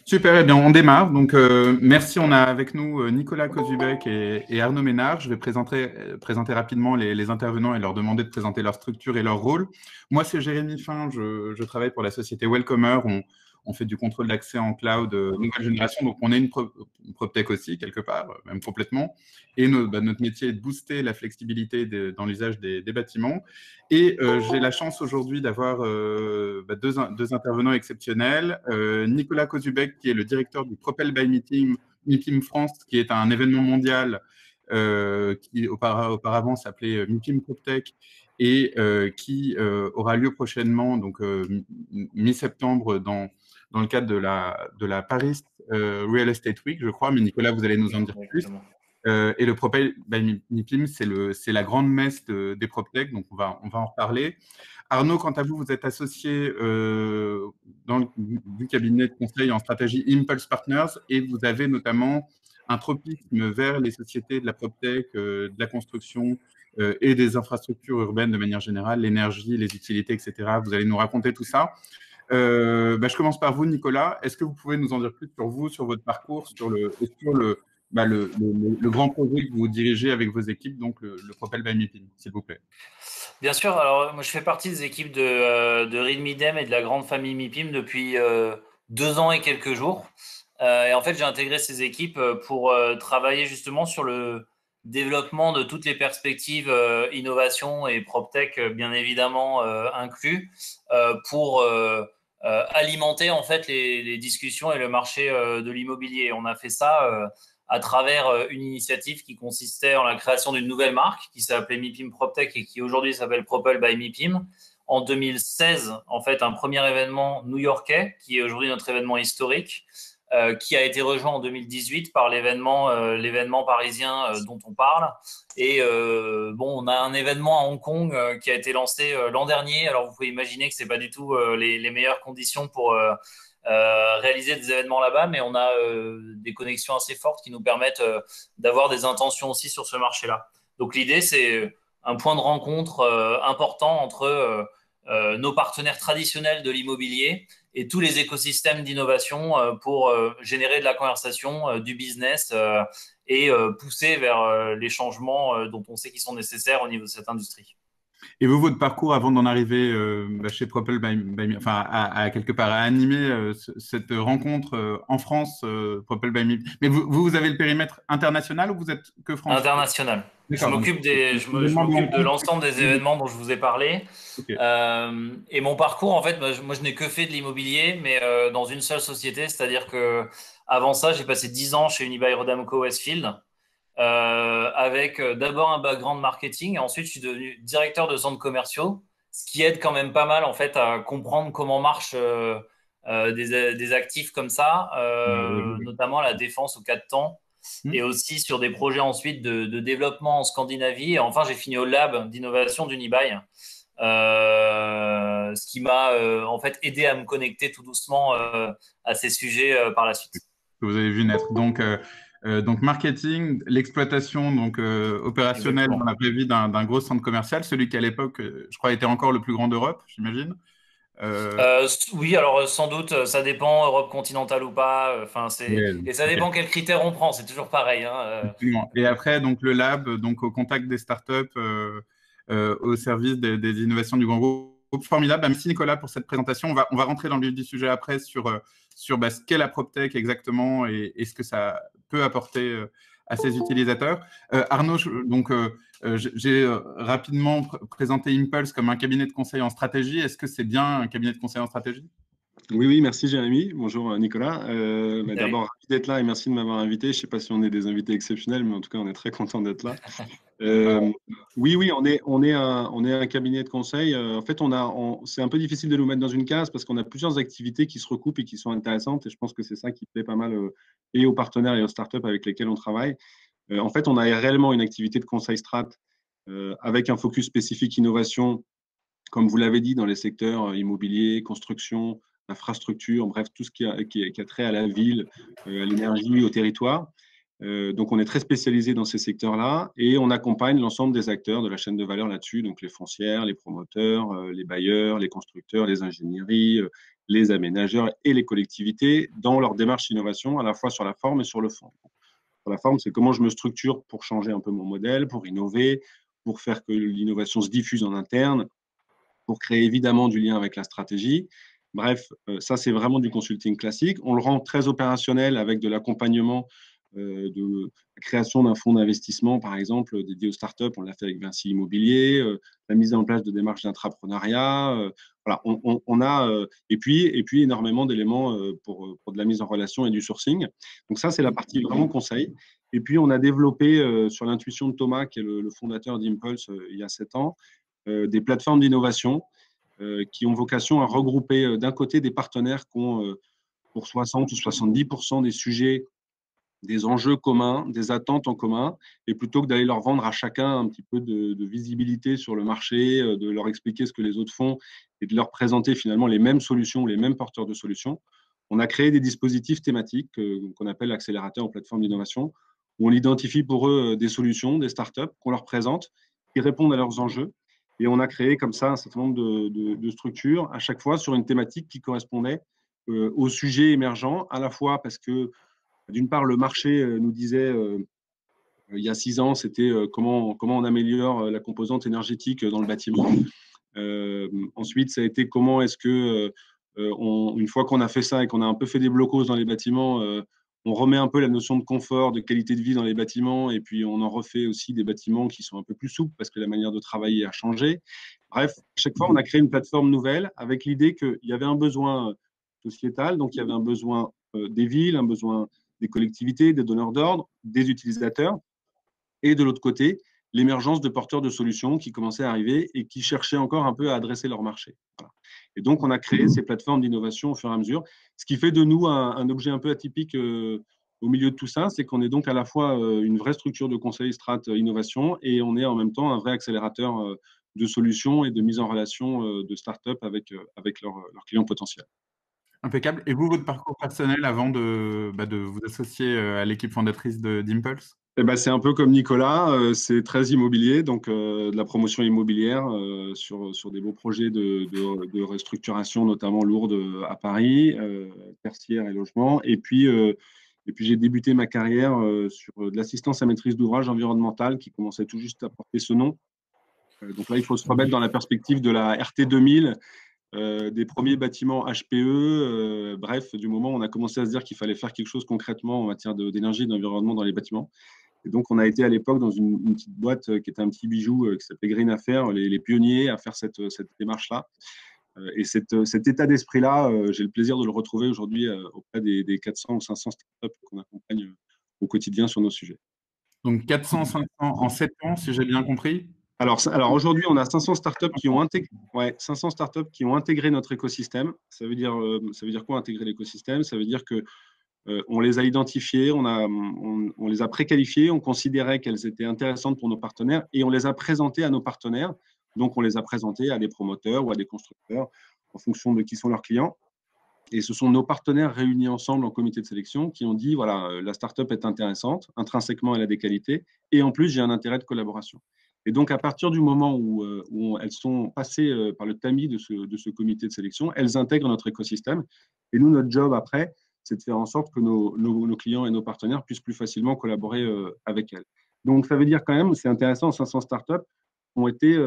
Super, eh bien, on démarre. Donc, merci. On a avec nous Nicolas Kozubek et Arnaud Ménard. Je vais présenter rapidement les intervenants et leur demander de présenter leur structure et leur rôle. Moi, c'est Jérémy Fin. Je travaille pour la société Welcomer. On fait du contrôle d'accès en cloud nouvelle génération. Donc, on est une PropTech aussi, quelque part, même complètement. Et notre métier est de booster la flexibilité dans l'usage des bâtiments. Et j'ai la chance aujourd'hui d'avoir deux intervenants exceptionnels. Nicolas Kozubek, qui est le directeur du Propel by MIPIM France, qui est un événement mondial qui auparavant s'appelait MIPIM PropTech et qui aura lieu prochainement, donc mi-septembre, dans le cadre de la Paris Real Estate Week, je crois. Mais Nicolas, vous allez nous en dire plus. Exactement. Et le Propel by MIPIM, c'est la grande messe des PropTech, donc on va en reparler. Arnaud, quant à vous, vous êtes associé du cabinet de conseil en stratégie Impulse Partners et vous avez notamment un tropisme vers les sociétés de la PropTech, de la construction et des infrastructures urbaines de manière générale, l'énergie, les utilités, etc. Vous allez nous raconter tout ça. Je commence par vous, Nicolas. Est-ce que vous pouvez nous en dire plus sur vous, sur votre parcours, sur le grand projet que vous dirigez avec vos équipes, donc le Propel by MIPIM, s'il vous plaît? Bien sûr, alors moi je fais partie des équipes de Reed Midem et de la grande famille MIPIM depuis 2 ans et quelques jours. Et en fait, j'ai intégré ces équipes pour travailler justement sur le développement de toutes les perspectives innovation et PropTech, bien évidemment inclus, pour alimenter en fait les discussions et le marché de l'immobilier. On a fait ça à travers une initiative qui consistait en la création d'une nouvelle marque qui s'appelait MIPIM PropTech et qui aujourd'hui s'appelle Propel by MIPIM. En 2016, en fait, un premier événement new-yorkais, qui est aujourd'hui notre événement historique, qui a été rejoint en 2018 par l'événement parisien dont on parle. Et on a un événement à Hong Kong qui a été lancé l'an dernier. Alors, vous pouvez imaginer que c'est pas du tout les meilleures conditions pour réaliser des événements là-bas, mais on a des connexions assez fortes qui nous permettent d'avoir des intentions aussi sur ce marché-là. Donc, l'idée, c'est un point de rencontre important entre nos partenaires traditionnels de l'immobilier et tous les écosystèmes d'innovation pour générer de la conversation, du business et pousser vers les changements dont on sait qu'ils sont nécessaires au niveau de cette industrie. Et vous, votre parcours avant d'en arriver chez Propel enfin, à quelque part à animer cette rencontre en France, Propel by MIPIM. Mais vous avez le périmètre international ou vous êtes que France? International. Je D'accord, donc m'occupe je événement de Hong m'occupe de Kong. l'ensemble des événements dont je vous ai parlé. Ok. Et mon parcours, en fait, moi, je n'ai que fait de l'immobilier, mais dans une seule société. C'est-à-dire que avant ça, j'ai passé 10 ans chez Unibail-Rodamco Westfield, avec d'abord un background marketing. Et ensuite, je suis devenu directeur de centres commerciaux, ce qui aide quand même pas mal, en fait, à comprendre comment marchent des actifs comme ça, Oui. notamment la défense au cas de temps et aussi sur des projets ensuite de développement en Scandinavie. Et enfin, j'ai fini au lab d'innovation d'Unibail, ce qui m'a en fait aidé à me connecter tout doucement à ces sujets par la suite. Que vous avez vu naître. Donc marketing, l'exploitation opérationnelle dans Exactement. la vraie vie d'un gros centre commercial, celui qui à l'époque, je crois, était encore le plus grand d'Europe, j'imagine. Oui, alors sans doute, ça dépend, Europe continentale ou pas. Enfin, Ouais, et ça ok. dépend quels critères on prend. C'est toujours pareil, hein. Absolument. Et après, donc le lab, donc au contact des startups, au service des innovations du grand groupe. Formidable. Merci Nicolas pour cette présentation. On va rentrer dans le vif du sujet après sur ce qu'est la PropTech exactement et ce que ça peut apporter à ses utilisateurs. Arnaud, j'ai rapidement présenté Impulse comme un cabinet de conseil en stratégie. Est-ce que c'est bien un cabinet de conseil en stratégie? Oui, oui, merci Jérémy. Bonjour Nicolas. Salut. D'abord, ravi d'être là et merci de m'avoir invité. Je ne sais pas si on est des invités exceptionnels, mais en tout cas, on est très content d'être là. Voilà. Oui, oui, on est un cabinet de conseil. En fait, c'est un peu difficile de nous mettre dans une case parce qu'on a plusieurs activités qui se recoupent et qui sont intéressantes. Et je pense que c'est ça qui plaît pas mal et aux partenaires et aux startups avec lesquels on travaille. En fait, on a réellement une activité de conseil strat avec un focus spécifique innovation, comme vous l'avez dit, dans les secteurs immobilier, construction, infrastructure, bref, tout ce qui a trait à la ville, à l'énergie, au territoire. Donc, on est très spécialisé dans ces secteurs-là et on accompagne l'ensemble des acteurs de la chaîne de valeur là-dessus, donc les foncières, les promoteurs, les bailleurs, les constructeurs, les ingénieries, les aménageurs et les collectivités dans leur démarche d'innovation, à la fois sur la forme et sur le fond. Sur la forme, c'est comment je me structure pour changer un peu mon modèle, pour innover, pour faire que l'innovation se diffuse en interne, pour créer évidemment du lien avec la stratégie. Bref, ça, c'est vraiment du consulting classique. On le rend très opérationnel avec de l'accompagnement de la création d'un fonds d'investissement, par exemple, dédié aux startups. On l'a fait avec Vinci Immobilier, la mise en place de démarches d'intrapreneuriat. Voilà, on a, et puis énormément d'éléments pour de la mise en relation et du sourcing. Donc ça, c'est la partie vraiment conseil. Et puis, on a développé sur l'intuition de Thomas, qui est le fondateur d'Impulse il y a 7 ans, des plateformes d'innovation qui ont vocation à regrouper d'un côté des partenaires qui ont pour 60 ou 70% des sujets, des enjeux communs, des attentes en commun, et plutôt que d'aller leur vendre à chacun un petit peu de visibilité sur le marché, de leur expliquer ce que les autres font et de leur présenter finalement les mêmes solutions, les mêmes porteurs de solutions, on a créé des dispositifs thématiques qu'on appelle accélérateurs en plateforme d'innovation, où on identifie pour eux des solutions, des startups qu'on leur présente, qui répondent à leurs enjeux. Et on a créé comme ça un certain nombre de structures, à chaque fois sur une thématique qui correspondait au sujet émergent, à la fois parce que, d'une part, le marché nous disait, il y a 6 ans, c'était comment on améliore la composante énergétique dans le bâtiment. Ensuite, ça a été comment est-ce que, une fois qu'on a fait ça et qu'on a un peu fait des blocos dans les bâtiments, on remet un peu la notion de confort, de qualité de vie dans les bâtiments, et puis on en refait aussi des bâtiments qui sont un peu plus souples parce que la manière de travailler a changé. Bref, à chaque fois, on a créé une plateforme nouvelle avec l'idée qu'il y avait un besoin sociétal, donc il y avait un besoin des villes, un besoin des collectivités, des donneurs d'ordre, des utilisateurs, et de l'autre côté, l'émergence de porteurs de solutions qui commençaient à arriver et qui cherchaient encore un peu à adresser leur marché. Voilà. Et donc, on a créé ces plateformes d'innovation au fur et à mesure, ce qui fait de nous un objet un peu atypique au milieu de tout ça, c'est qu'on est donc à la fois une vraie structure de conseil strat innovation et on est en même temps un vrai accélérateur de solutions et de mise en relation de start-up avec leurs clients potentiels. Impeccable. Et vous, votre parcours personnel avant de vous associer à l'équipe fondatrice d'Impulse? Eh ben, c'est un peu comme Nicolas, c'est très immobilier, donc de la promotion immobilière sur des beaux projets de restructuration, notamment lourde à Paris, tertiaire et logement. Et puis j'ai débuté ma carrière sur de l'assistance à maîtrise d'ouvrage environnementale qui commençait tout juste à porter ce nom. Donc là, il faut se remettre dans la perspective de la RT 2000, des premiers bâtiments HPE, bref, du moment où on a commencé à se dire qu'il fallait faire quelque chose concrètement en matière d'énergie et d'environnement dans les bâtiments. Et donc, on a été à l'époque dans une petite boîte qui était un petit bijou qui s'appelait Green Affaires, les pionniers à faire cette démarche-là. Et cet état d'esprit-là, j'ai le plaisir de le retrouver aujourd'hui auprès des 400 ou 500 startups qu'on accompagne au quotidien sur nos sujets. Donc 400-500 en 7 ans, si j'ai bien compris? Alors aujourd'hui, on a 500 startups qui ont intégré, 500 startups qui ont intégré notre écosystème. Ça veut dire quoi intégrer l'écosystème? Ça veut dire que on les a identifiées, on les a préqualifiées, on considérait qu'elles étaient intéressantes pour nos partenaires et on les a présentées à nos partenaires. Donc, on les a présentées à des promoteurs ou à des constructeurs en fonction de qui sont leurs clients. Et ce sont nos partenaires réunis ensemble en comité de sélection qui ont dit, voilà, la startup est intéressante, intrinsèquement, elle a des qualités et en plus, j'ai un intérêt de collaboration. Et donc, à partir du moment où elles sont passées par le tamis de ce comité de sélection, elles intègrent notre écosystème. Et nous, notre job après, c'est de faire en sorte que nos clients et nos partenaires puissent plus facilement collaborer avec elles. Donc, ça veut dire quand même, c'est intéressant, 500 startups ont été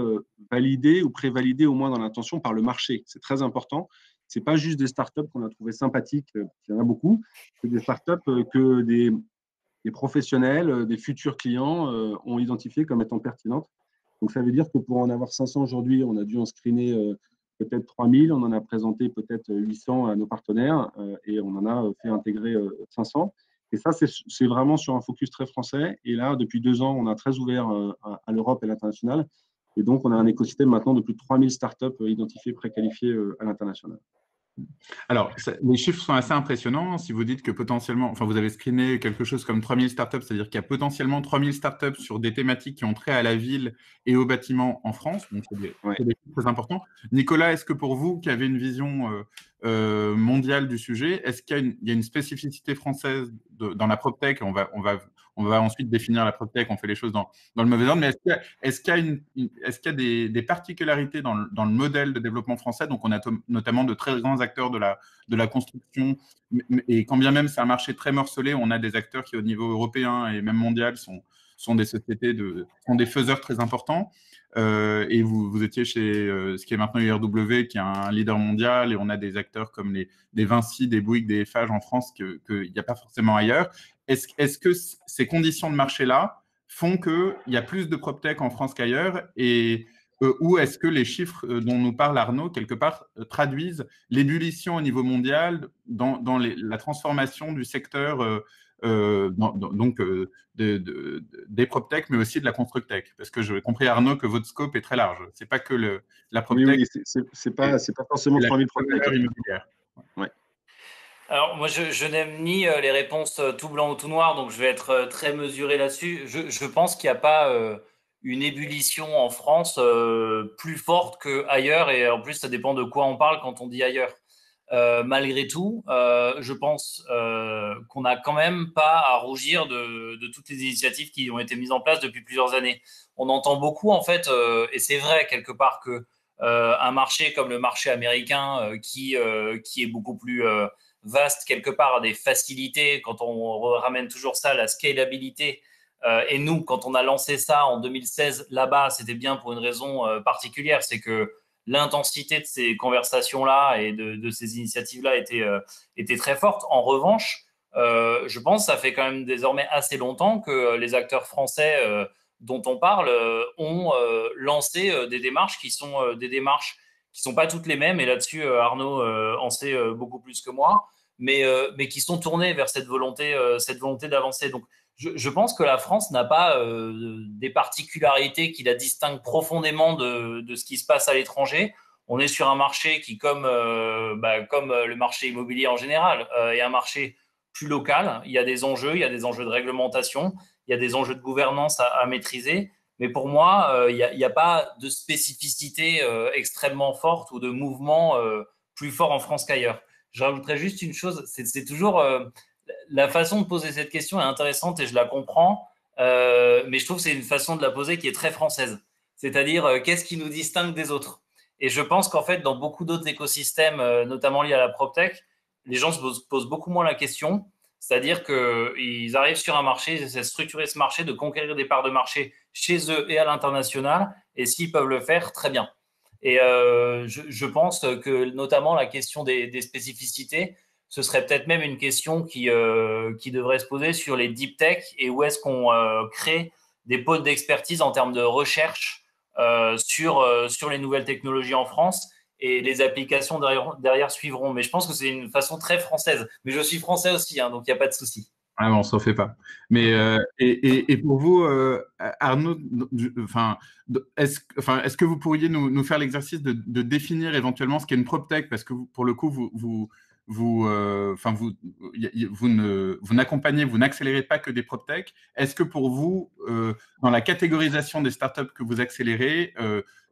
validées ou prévalidées au moins dans l'intention par le marché. C'est très important. Ce n'est pas juste des startups qu'on a trouvées sympathiques, il y en a beaucoup, c'est des startups que des professionnels, des futurs clients ont identifiées comme étant pertinentes. Donc, ça veut dire que pour en avoir 500 aujourd'hui, on a dû en screener peut-être 3000, on en a présenté peut-être 800 à nos partenaires et on en a fait intégrer 500. Et ça, c'est vraiment sur un focus très français. Et là, depuis 2 ans, on a très ouvert à l'Europe et à l'international. Et donc, on a un écosystème maintenant de plus de 3000 startups identifiées, préqualifiées à l'international. Alors, les chiffres sont assez impressionnants. Si vous dites que potentiellement, enfin, vous avez screené quelque chose comme 3000 startups, c'est-à-dire qu'il y a potentiellement 3000 startups sur des thématiques qui ont trait à la ville et au bâtiment en France. Donc, c'est des chiffres très importants. Nicolas, est-ce que pour vous, qui avez une vision mondiale du sujet, est-ce qu'il y a une spécificité française dans la PropTech? On on va ensuite définir la PropTech, on fait les choses dans le mauvais ordre. Mais est-ce qu'il y a des particularités dans le modèle de développement français? Donc, on a notamment de très grands acteurs de la construction, et quand bien même c'est un marché très morcelé, on a des acteurs qui, au niveau européen et même mondial, sont des sociétés, sont des faiseurs très importants. Et vous étiez chez ce qui est maintenant URW, qui est un leader mondial, et on a des acteurs comme des Vinci, des Bouygues, des Eiffage en France qu'il n'y a pas forcément ailleurs. Est-ce que ces conditions de marché-là font qu'il y a plus de PropTech en France qu'ailleurs, et ou est-ce que les chiffres dont nous parle Arnaud, quelque part, traduisent l'ébullition au niveau mondial dans la transformation du secteur donc des PropTech, mais aussi de la ConstructTech? Parce que j'ai compris, Arnaud, que votre scope est très large. Ce n'est pas que la PropTech. Oui, c'est pas forcément 3000 PropTech. Ouais. Alors, moi, je n'aime ni les réponses tout blanc ou tout noir, donc je vais être très mesuré là-dessus. Je pense qu'il n'y a pas une ébullition en France plus forte qu'ailleurs, et en plus, ça dépend de quoi on parle quand on dit ailleurs. Malgré tout, je pense qu'on n'a quand même pas à rougir de toutes les initiatives qui ont été mises en place depuis plusieurs années. On entend beaucoup, en fait, et c'est vrai quelque part que un marché comme le marché américain, qui est beaucoup plus vaste quelque part, a des facilités, quand on ramène toujours ça, la scalabilité. Et nous, quand on a lancé ça en 2016 là-bas, c'était bien pour une raison particulière, c'est que l'intensité de ces conversations-là et de ces initiatives-là était très forte. En revanche, je pense que ça fait quand même désormais assez longtemps que les acteurs français dont on parle ont lancé des démarches qui sont des démarches qui sont pas toutes les mêmes. Et là-dessus, Arnaud en sait beaucoup plus que moi, mais qui sont tournées vers cette volonté d'avancer. Donc, je pense que la France n'a pas des particularités qui la distinguent profondément de ce qui se passe à l'étranger. On est sur un marché qui, comme le marché immobilier en général, est un marché plus local. Il y a des enjeux de réglementation, il y a des enjeux de gouvernance à maîtriser. Mais pour moi, il n'y a pas de spécificité extrêmement forte ou de mouvement plus fort en France qu'ailleurs. Je rajouterais juste une chose, c'est toujours la façon de poser cette question est intéressante et je la comprends, mais je trouve que c'est une façon de la poser qui est très française. C'est-à-dire, qu'est-ce qui nous distingue des autres? Et je pense qu'en fait, dans beaucoup d'autres écosystèmes, notamment liés à la PropTech, les gens se posent beaucoup moins la question. C'est-à-dire qu'ils arrivent sur un marché, ils essaient de structurer ce marché, de conquérir des parts de marché chez eux et à l'international. Et s'ils peuvent le faire, très bien. Et je pense que notamment la question des spécificités, ce serait peut-être même une question qui devrait se poser sur les deep tech et où est-ce qu'on crée des pôles d'expertise en termes de recherche sur les nouvelles technologies en France, et les applications derrière suivront. Mais je pense que c'est une façon très française. Mais je suis français aussi, hein, donc il n'y a pas de souci. Ah non, on s'en fait pas. Mais et pour vous, Arnaud, est-ce que vous pourriez nous faire l'exercice de définir éventuellement ce qu'est une PropTech, parce que pour le coup, vous n'accompagnez, vous n'accélérez pas que des PropTech. Est-ce que pour vous, dans la catégorisation des startups que vous accélérez,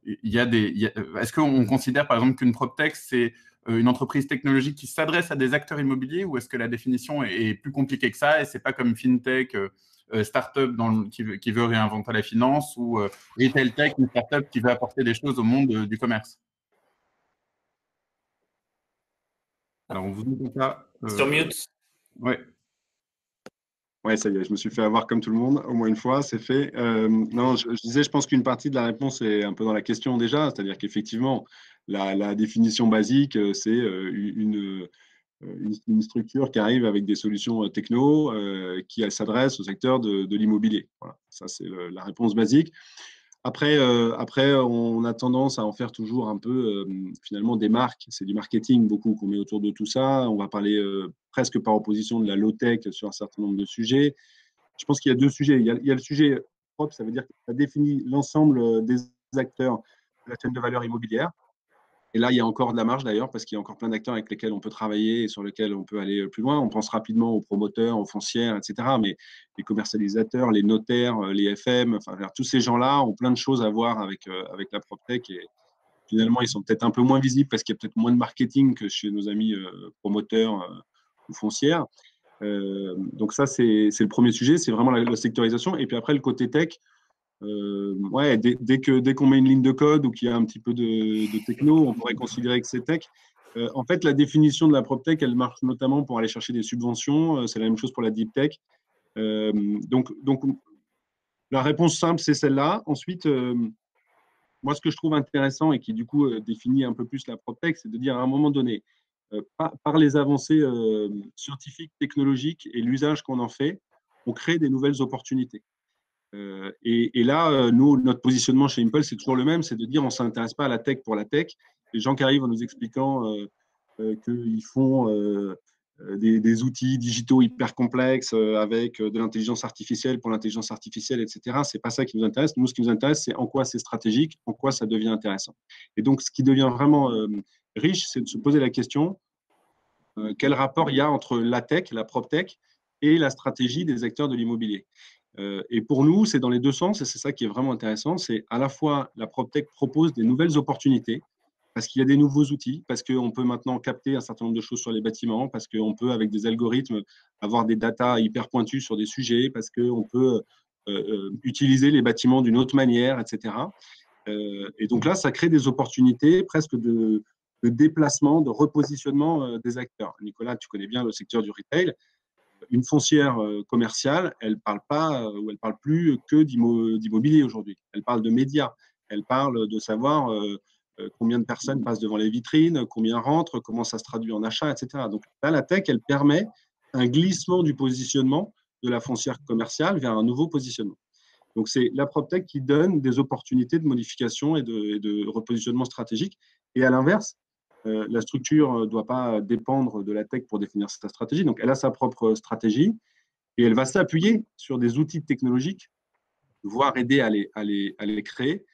est-ce qu'on considère par exemple qu'une PropTech, c'est une entreprise technologique qui s'adresse à des acteurs immobiliers, ou est-ce que la définition est plus compliquée que ça et c'est pas comme FinTech, startup qui veut réinventer la finance, ou Retail Tech, une startup qui veut apporter des choses au monde du commerce? Alors, on vous dit pas. Sur mute. Ouais. Ouais, ça y est, je me suis fait avoir comme tout le monde, au moins une fois, c'est fait. Non, je disais, je pense qu'une partie de la réponse est un peu dans la question déjà, c'est-à-dire qu'effectivement, la définition basique, c'est une structure qui arrive avec des solutions techno qui s'adresse au secteur de l'immobilier. Voilà, ça c'est la réponse basique. Après, on a tendance à en faire toujours un peu, finalement, des marques. C'est du marketing beaucoup qu'on met autour de tout ça. On va parler presque par opposition de la low-tech sur un certain nombre de sujets. Je pense qu'il y a deux sujets. Il y a le sujet propre, ça veut dire que ça définit l'ensemble des acteurs de la chaîne de valeur immobilière. Et là, il y a encore de la marge d'ailleurs, parce qu'il y a encore plein d'acteurs avec lesquels on peut travailler et sur lesquels on peut aller plus loin. On pense rapidement aux promoteurs, aux foncières, etc. Mais les commercialisateurs, les notaires, les FM, enfin, tous ces gens-là ont plein de choses à voir avec la PropTech. Et finalement, ils sont peut-être un peu moins visibles parce qu'il y a peut-être moins de marketing que chez nos amis promoteurs ou foncières. Donc ça, c'est le premier sujet, c'est vraiment la sectorisation. Et puis après, le côté tech, ouais, dès qu'on met une ligne de code ou qu'il y a un petit peu de techno, on pourrait considérer que c'est tech. En fait, la définition de la PropTech, elle marche notamment pour aller chercher des subventions. C'est la même chose pour la Deep Tech. Donc, la réponse simple, c'est celle-là. Ensuite, moi, ce que je trouve intéressant et qui, du coup, définit un peu plus la PropTech, c'est de dire à un moment donné, par les avancées scientifiques, technologiques et l'usage qu'on en fait, on crée des nouvelles opportunités. Et là, nous, notre positionnement chez Impulse, c'est toujours le même, c'est de dire on ne s'intéresse pas à la tech pour la tech. Les gens qui arrivent en nous expliquant qu'ils font des outils digitaux hyper complexes avec de l'intelligence artificielle pour l'intelligence artificielle, etc. Ce n'est pas ça qui nous intéresse. Nous, ce qui nous intéresse, c'est en quoi c'est stratégique, en quoi ça devient intéressant. Et donc, ce qui devient vraiment riche, c'est de se poser la question quel rapport il y a entre la tech, la PropTech, et la stratégie des acteurs de l'immobilier. Et pour nous, c'est dans les deux sens, et c'est ça qui est vraiment intéressant. C'est à la fois la PropTech propose des nouvelles opportunités, parce qu'il y a des nouveaux outils, parce qu'on peut maintenant capter un certain nombre de choses sur les bâtiments, parce qu'on peut, avec des algorithmes, avoir des datas hyper pointues sur des sujets, parce qu'on peut utiliser les bâtiments d'une autre manière, etc. Et donc là, ça crée des opportunités presque de déplacement, de repositionnement des acteurs. Nicolas, tu connais bien le secteur du retail. Une foncière commerciale, elle ne parle pas ou elle parle plus que d'immobilier aujourd'hui. Elle parle de médias. Elle parle de savoir combien de personnes passent devant les vitrines, combien rentrent, comment ça se traduit en achat, etc. Donc là, la tech, elle permet un glissement du positionnement de la foncière commerciale vers un nouveau positionnement. Donc c'est la PropTech qui donne des opportunités de modification et de repositionnement stratégique. Et à l'inverse, la structure ne doit pas dépendre de la tech pour définir sa stratégie. Donc, elle a sa propre stratégie et elle va s'appuyer sur des outils technologiques, voire aider à les créer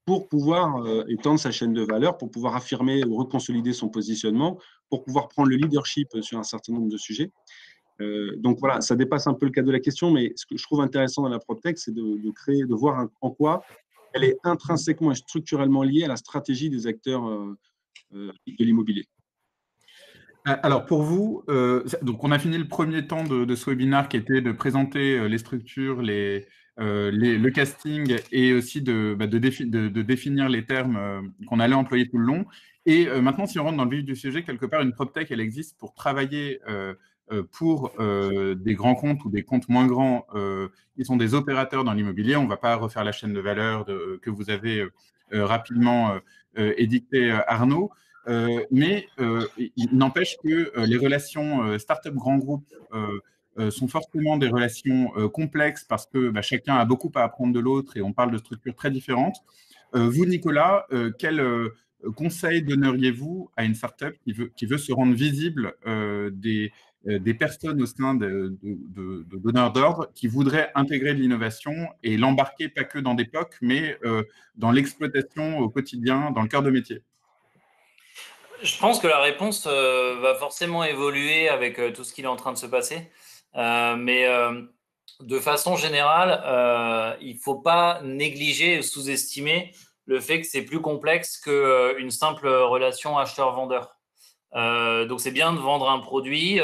pour pouvoir étendre sa chaîne de valeur, pour pouvoir affirmer ou reconsolider son positionnement, pour pouvoir prendre le leadership sur un certain nombre de sujets. Donc voilà, ça dépasse un peu le cadre de la question, mais ce que je trouve intéressant dans la PropTech, c'est de voir en quoi elle est intrinsèquement et structurellement liée à la stratégie des acteurs de l'immobilier. Alors pour vous, donc on a fini le premier temps de ce webinaire qui était de présenter les structures, le casting et aussi de définir les termes qu'on allait employer tout le long. Et maintenant, si on rentre dans le vif du sujet, quelque part, une PropTech, elle existe pour travailler pour des grands comptes ou des comptes moins grands qui sont des opérateurs dans l'immobilier. On ne va pas refaire la chaîne de valeur que vous avez rapidement édicté, Arnaud. Mais il n'empêche que les relations start-up grand groupe sont forcément des relations complexes parce que chacun a beaucoup à apprendre de l'autre et on parle de structures très différentes. Vous, Nicolas, quel conseil donneriez-vous à une start-up qui veut se rendre visible des personnes au sein de donneurs d'ordre qui voudraient intégrer de l'innovation et l'embarquer pas que dans des POC, mais dans l'exploitation au quotidien, dans le cœur de métier? Je pense que la réponse va forcément évoluer avec tout ce qui est en train de se passer. Mais de façon générale, il ne faut pas négliger ou sous-estimer le fait que c'est plus complexe qu'une simple relation acheteur-vendeur. Donc, c'est bien de vendre un produit,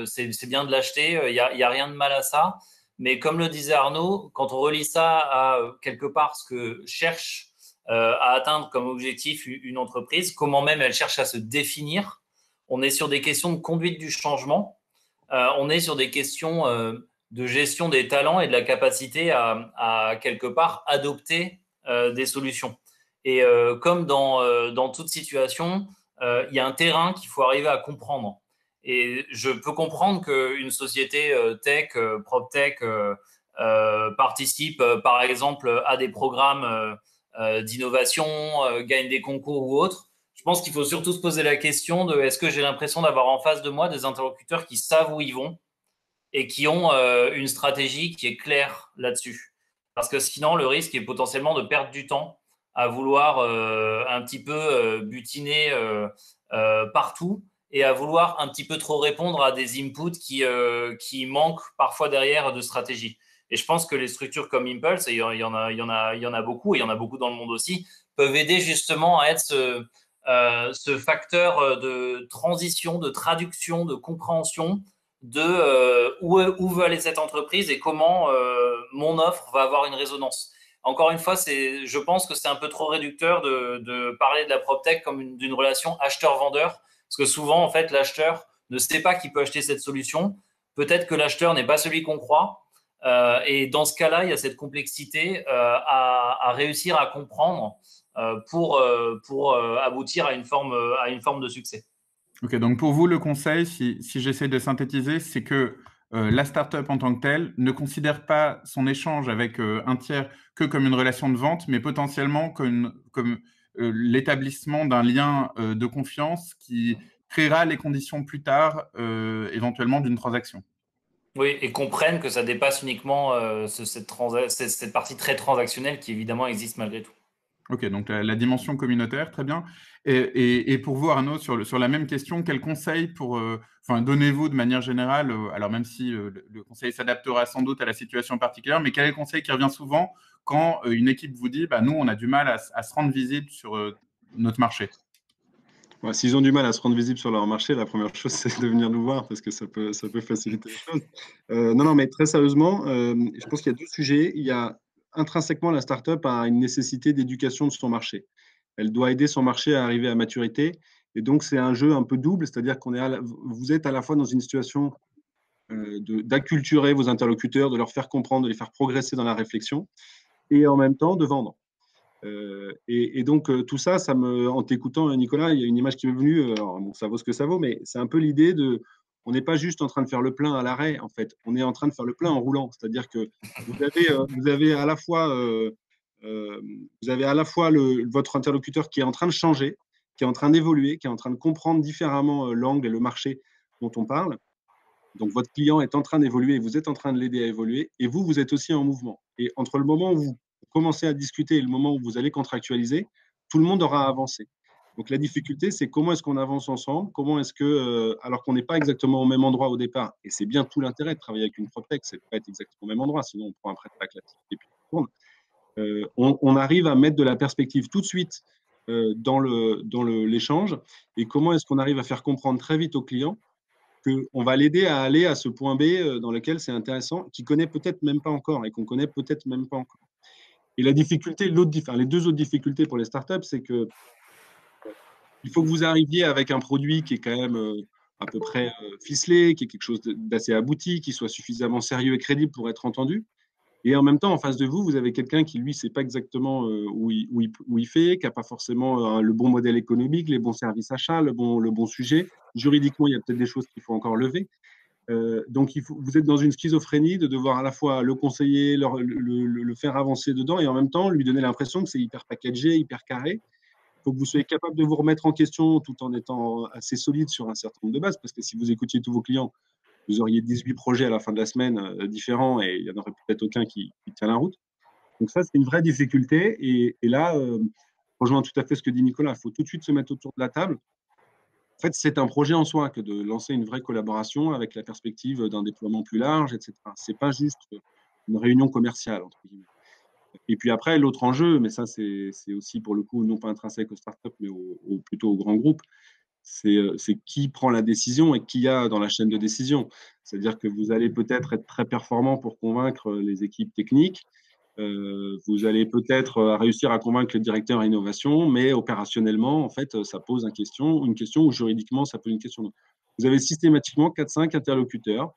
c'est bien de l'acheter, il y a rien de mal à ça. Mais comme le disait Arnaud, quand on relie ça à quelque part ce que cherche à atteindre comme objectif une entreprise, comment même elle cherche à se définir, on est sur des questions de conduite du changement, on est sur des questions de gestion des talents et de la capacité à quelque part adopter des solutions. Et comme dans toute situation, il y a un terrain qu'il faut arriver à comprendre. Et je peux comprendre qu'une société tech, PropTech, participe par exemple à des programmes d'innovation, gagne des concours ou autres. Je pense qu'il faut surtout se poser la question de est-ce que j'ai l'impression d'avoir en face de moi des interlocuteurs qui savent où ils vont et qui ont une stratégie qui est claire là-dessus. Parce que sinon, le risque est potentiellement de perdre du temps à vouloir un petit peu butiner partout et à vouloir un petit peu trop répondre à des inputs qui manquent parfois derrière de stratégie. Et je pense que les structures comme Impulse, et il y en a beaucoup, et il y en a beaucoup dans le monde aussi, peuvent aider justement à être ce facteur de transition, de traduction, de compréhension de où veut aller cette entreprise et comment mon offre va avoir une résonance. Encore une fois, je pense que c'est un peu trop réducteur de parler de la PropTech comme d'une relation acheteur-vendeur, parce que souvent, en fait, l'acheteur ne sait pas qu'il peut acheter cette solution. Peut-être que l'acheteur n'est pas celui qu'on croit. Et dans ce cas-là, il y a cette complexité à réussir à comprendre pour aboutir à une forme de succès. Ok, donc pour vous, le conseil, si j'essaie de synthétiser, c'est que la startup en tant que telle ne considère pas son échange avec un tiers que comme une relation de vente, mais potentiellement comme l'établissement d'un lien de confiance qui créera les conditions plus tard, éventuellement, d'une transaction. Oui, et comprennent que ça dépasse uniquement cette partie très transactionnelle qui évidemment existe malgré tout. Ok, donc la dimension communautaire, très bien. Et pour vous, Arnaud, sur la même question, quels conseils donnez-vous de manière générale, alors même si le conseil s'adaptera sans doute à la situation particulière, mais quel est le conseil qui revient souvent quand une équipe vous dit, bah, nous, on a du mal à se rendre visible sur notre marché? Ouais, s'ils ont du mal à se rendre visibles sur leur marché, la première chose, c'est de venir nous voir parce que ça peut faciliter les choses. Non, non, mais très sérieusement, je pense qu'il y a deux sujets. Il y a intrinsèquement, la startup a une nécessité d'éducation de son marché. Elle doit aider son marché à arriver à maturité. Et donc, c'est un jeu un peu double, c'est-à-dire vous êtes à la fois dans une situation d'acculturer vos interlocuteurs, de leur faire comprendre, de les faire progresser dans la réflexion, et en même temps de vendre. Donc, tout ça, en t'écoutant, Nicolas, il y a une image qui m'est venue. Alors, bon, ça vaut ce que ça vaut, mais c'est un peu l'idée de. On n'est pas juste en train de faire le plein à l'arrêt, en fait. On est en train de faire le plein en roulant. C'est-à-dire que vous avez à la fois, votre interlocuteur qui est en train de changer, qui est en train d'évoluer, qui est en train de comprendre différemment l'angle et le marché dont on parle. Donc, votre client est en train d'évoluer et vous êtes en train de l'aider à évoluer. Et vous, vous êtes aussi en mouvement. Et entre le moment où vous commencez à discuter et le moment où vous allez contractualiser, tout le monde aura avancé. Donc, la difficulté, c'est comment est-ce qu'on avance ensemble, comment est-ce que, alors qu'on n'est pas exactement au même endroit au départ, et c'est bien tout l'intérêt de travailler avec une PropTech, c'est de pas être exactement au même endroit, sinon on prend un prêt de classique et puis on tourne. On arrive à mettre de la perspective tout de suite dans l'échange, et comment est-ce qu'on arrive à faire comprendre très vite au client qu'on va l'aider à aller à ce point B dans lequel c'est intéressant, qu'il connaît peut-être même pas encore et qu'on connaît peut-être même pas encore. Et la difficulté, les deux autres difficultés pour les startups, c'est que il faut que vous arriviez avec un produit qui est quand même à peu près ficelé, qui est quelque chose d'assez abouti, qui soit suffisamment sérieux et crédible pour être entendu. Et en même temps, en face de vous, vous avez quelqu'un qui, lui, ne sait pas exactement où il fait, qui n'a pas forcément le bon modèle économique, les bons services achats, le bon sujet. Juridiquement, il y a peut-être des choses qu'il faut encore lever. Donc, vous êtes dans une schizophrénie de devoir à la fois le conseiller, le faire avancer dedans et en même temps lui donner l'impression que c'est hyper packagé, hyper carré. Il faut que vous soyez capable de vous remettre en question tout en étant assez solide sur un certain nombre de bases, parce que si vous écoutiez tous vos clients, vous auriez 18 projets à la fin de la semaine différents et il n'y en aurait peut-être aucun qui tient la route. Donc ça, c'est une vraie difficulté. Et là, je rejoins tout à fait ce que dit Nicolas, il faut tout de suite se mettre autour de la table. En fait, c'est un projet en soi que de lancer une vraie collaboration avec la perspective d'un déploiement plus large, etc. Ce n'est pas juste une réunion commerciale, entre guillemets. Et puis après, l'autre enjeu, mais ça, c'est aussi pour le coup non pas intrinsèque aux startups, mais plutôt aux grands groupes, c'est qui prend la décision et qui y a dans la chaîne de décision. C'est-à-dire que vous allez peut-être être très performant pour convaincre les équipes techniques, vous allez peut-être réussir à convaincre le directeur innovation, mais opérationnellement, en fait, ça pose une question ou juridiquement, ça pose une question. Donc, vous avez systématiquement 4-5 interlocuteurs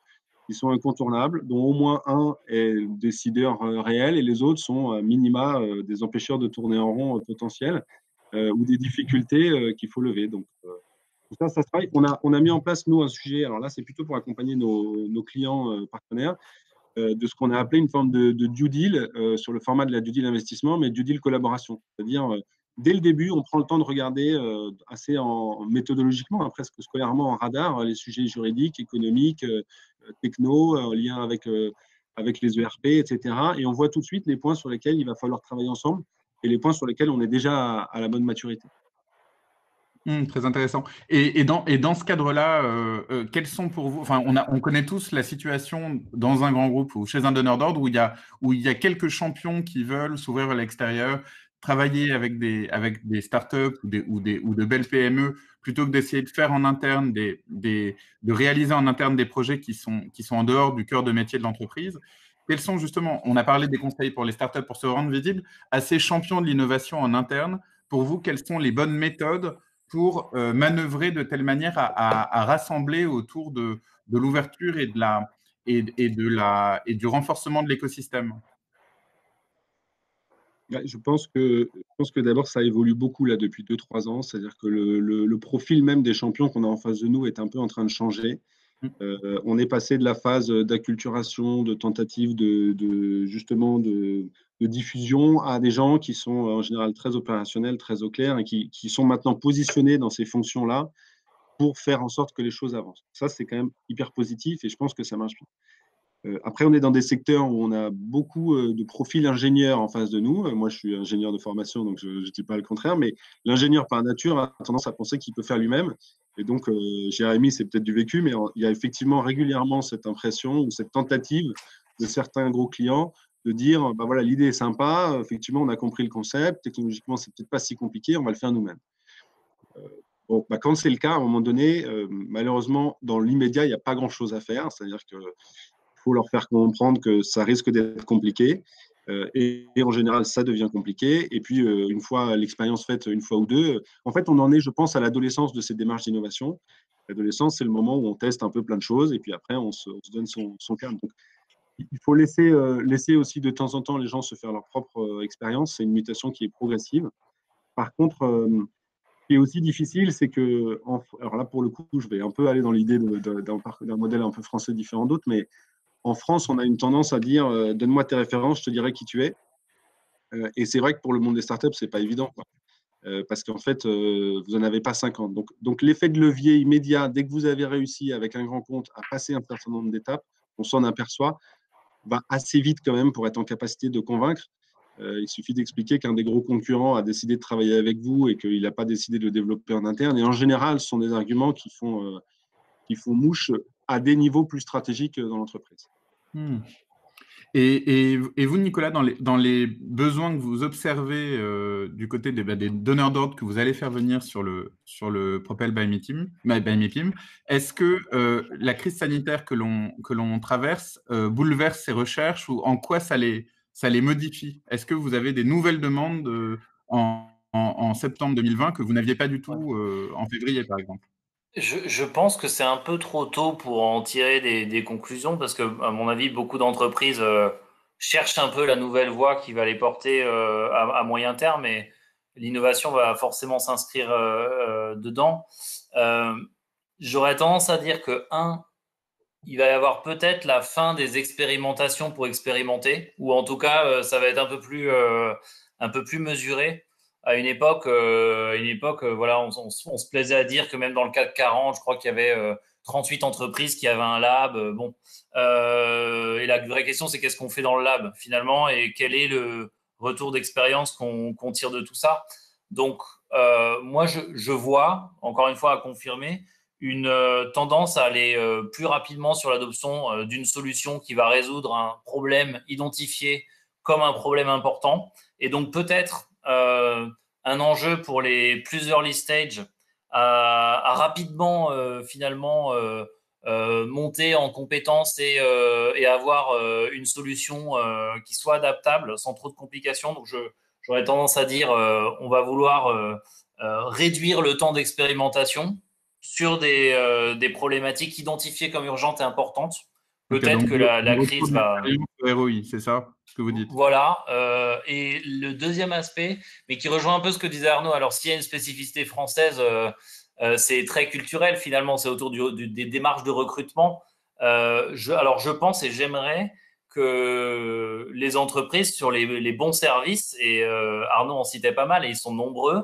qui sont incontournables, dont au moins un est décideur réel et les autres sont minima des empêcheurs de tourner en rond potentiels ou des difficultés qu'il faut lever. Donc, tout ça, ça se travaille. On a mis en place, nous, un sujet, alors là, c'est plutôt pour accompagner nos clients partenaires, de ce qu'on a appelé une forme de due deal sur le format de la due deal investissement, mais due deal collaboration. C'est-à-dire, dès le début, on prend le temps de regarder assez méthodologiquement, hein, presque scolairement en radar, les sujets juridiques, économiques, techno, en lien avec les ERP, etc. Et on voit tout de suite les points sur lesquels il va falloir travailler ensemble et les points sur lesquels on est déjà à la bonne maturité. Très intéressant. Et dans ce cadre-là, quels sont pour vous, enfin, on connaît tous la situation dans un grand groupe ou chez un donneur d'ordre où il y a quelques champions qui veulent s'ouvrir vers l'extérieur, travailler avec des startups ou de belles PME, plutôt que d'essayer de faire en interne, de réaliser en interne des projets qui sont en dehors du cœur de métier de l'entreprise. Quels sont justement, on a parlé des conseils pour les startups pour se rendre visibles, à ces champions de l'innovation en interne, pour vous, quelles sont les bonnes méthodes pour manœuvrer de telle manière à rassembler autour de l'ouverture et du renforcement de l'écosystème? Je pense que d'abord, ça évolue beaucoup là depuis 2-3 ans. C'est-à-dire que le profil même des champions qu'on a en face de nous est un peu en train de changer. On est passé de la phase d'acculturation, de tentative justement de diffusion à des gens qui sont en général très opérationnels, très au clair et qui sont maintenant positionnés dans ces fonctions-là pour faire en sorte que les choses avancent. Ça, c'est quand même hyper positif et je pense que ça marche bien. Après, on est dans des secteurs où on a beaucoup de profils ingénieurs en face de nous. Moi, je suis ingénieur de formation, donc je ne dis pas le contraire, mais l'ingénieur par nature a tendance à penser qu'il peut faire lui-même. Et donc, Jérémy, c'est peut-être du vécu, mais il y a effectivement régulièrement cette impression ou cette tentative de certains gros clients de dire, bah voilà, l'idée est sympa, effectivement, on a compris le concept, technologiquement, c'est peut-être pas si compliqué, on va le faire nous-mêmes. Bon, bah, quand c'est le cas, à un moment donné, malheureusement, dans l'immédiat, il n'y a pas grand-chose à faire. C'est-à-dire que faut leur faire comprendre que ça risque d'être compliqué. Et en général, ça devient compliqué. Et puis, une fois l'expérience faite, une fois ou deux, en fait, on en est, je pense, à l'adolescence de ces démarches d'innovation. L'adolescence, c'est le moment où on teste un peu plein de choses et puis après, on se donne son calme. Donc, il faut laisser aussi de temps en temps les gens se faire leur propre expérience. C'est une mutation qui est progressive. Par contre, ce qui est aussi difficile, c'est que, alors là, pour le coup, je vais un peu aller dans l'idée d'un modèle un peu français différent d'autres, mais en France, on a une tendance à dire donne-moi tes références, je te dirai qui tu es. Et c'est vrai que pour le monde des startups, c'est pas évident, quoi. Parce qu'en fait, vous n'en avez pas 50. Donc l'effet de levier immédiat, dès que vous avez réussi avec un grand compte à passer un certain nombre d'étapes, on s'en aperçoit, va assez vite quand même pour être en capacité de convaincre. Il suffit d'expliquer qu'un des gros concurrents a décidé de travailler avec vous et qu'il n'a pas décidé de le développer en interne. Et en général, ce sont des arguments qui font mouche à des niveaux plus stratégiques dans l'entreprise. Et vous, Nicolas, dans les besoins que vous observez du côté des donneurs d'ordre que vous allez faire venir sur le Propel by MIPIM, est-ce que la crise sanitaire que l'on traverse bouleverse ces recherches ou en quoi ça les modifie? Est-ce que vous avez des nouvelles demandes en septembre 2020 que vous n'aviez pas du tout en février, par exemple? Je pense que c'est un peu trop tôt pour en tirer des conclusions parce que, à mon avis, beaucoup d'entreprises cherchent un peu la nouvelle voie qui va les porter à moyen terme et l'innovation va forcément s'inscrire dedans. Euh, J'aurais tendance à dire que, il va y avoir peut-être la fin des expérimentations pour expérimenter, ou en tout cas, ça va être un peu plus mesuré. À une époque, voilà, on se plaisait à dire que même dans le CAC 40, je crois qu'il y avait 38 entreprises qui avaient un lab. Bon, et la vraie question, c'est qu'est-ce qu'on fait dans le lab finalement, et quel est le retour d'expérience qu'on tire de tout ça. Donc, moi, je vois, encore une fois à confirmer, une tendance à aller plus rapidement sur l'adoption d'une solution qui va résoudre un problème identifié comme un problème important. Et donc peut-être un enjeu pour les plus early stage à rapidement finalement monter en compétences et avoir une solution qui soit adaptable sans trop de complications. Donc j'aurais tendance à dire on va vouloir réduire le temps d'expérimentation sur des problématiques identifiées comme urgentes et importantes. Peut-être donc, que la crise va… ROI, c'est ça ce que vous dites? Voilà. Et le deuxième aspect, mais qui rejoint un peu ce que disait Arnaud, alors s'il y a une spécificité française, c'est très culturel finalement, c'est autour des démarches de recrutement. Alors je pense et j'aimerais que les entreprises sur les bons services, et Arnaud en citait pas mal et ils sont nombreux,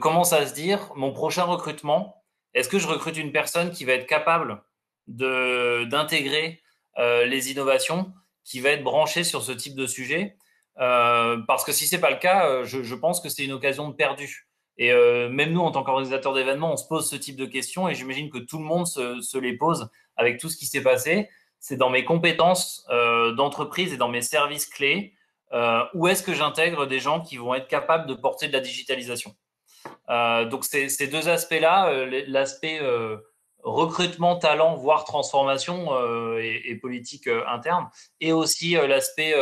commence à se dire, mon prochain recrutement, est-ce que je recrute une personne qui va être capable d'intégrer les innovations, qui va être branchée sur ce type de sujet? Parce que si ce n'est pas le cas, je pense que c'est une occasion de perdue. Et même nous, en tant qu'organisateurs d'événements, on se pose ce type de questions et j'imagine que tout le monde se les pose avec tout ce qui s'est passé. C'est dans mes compétences d'entreprise et dans mes services clés où est-ce que j'intègre des gens qui vont être capables de porter de la digitalisation. Donc, ces deux aspects-là, l'aspect recrutement, talent, voire transformation et politique interne, et aussi l'aspect,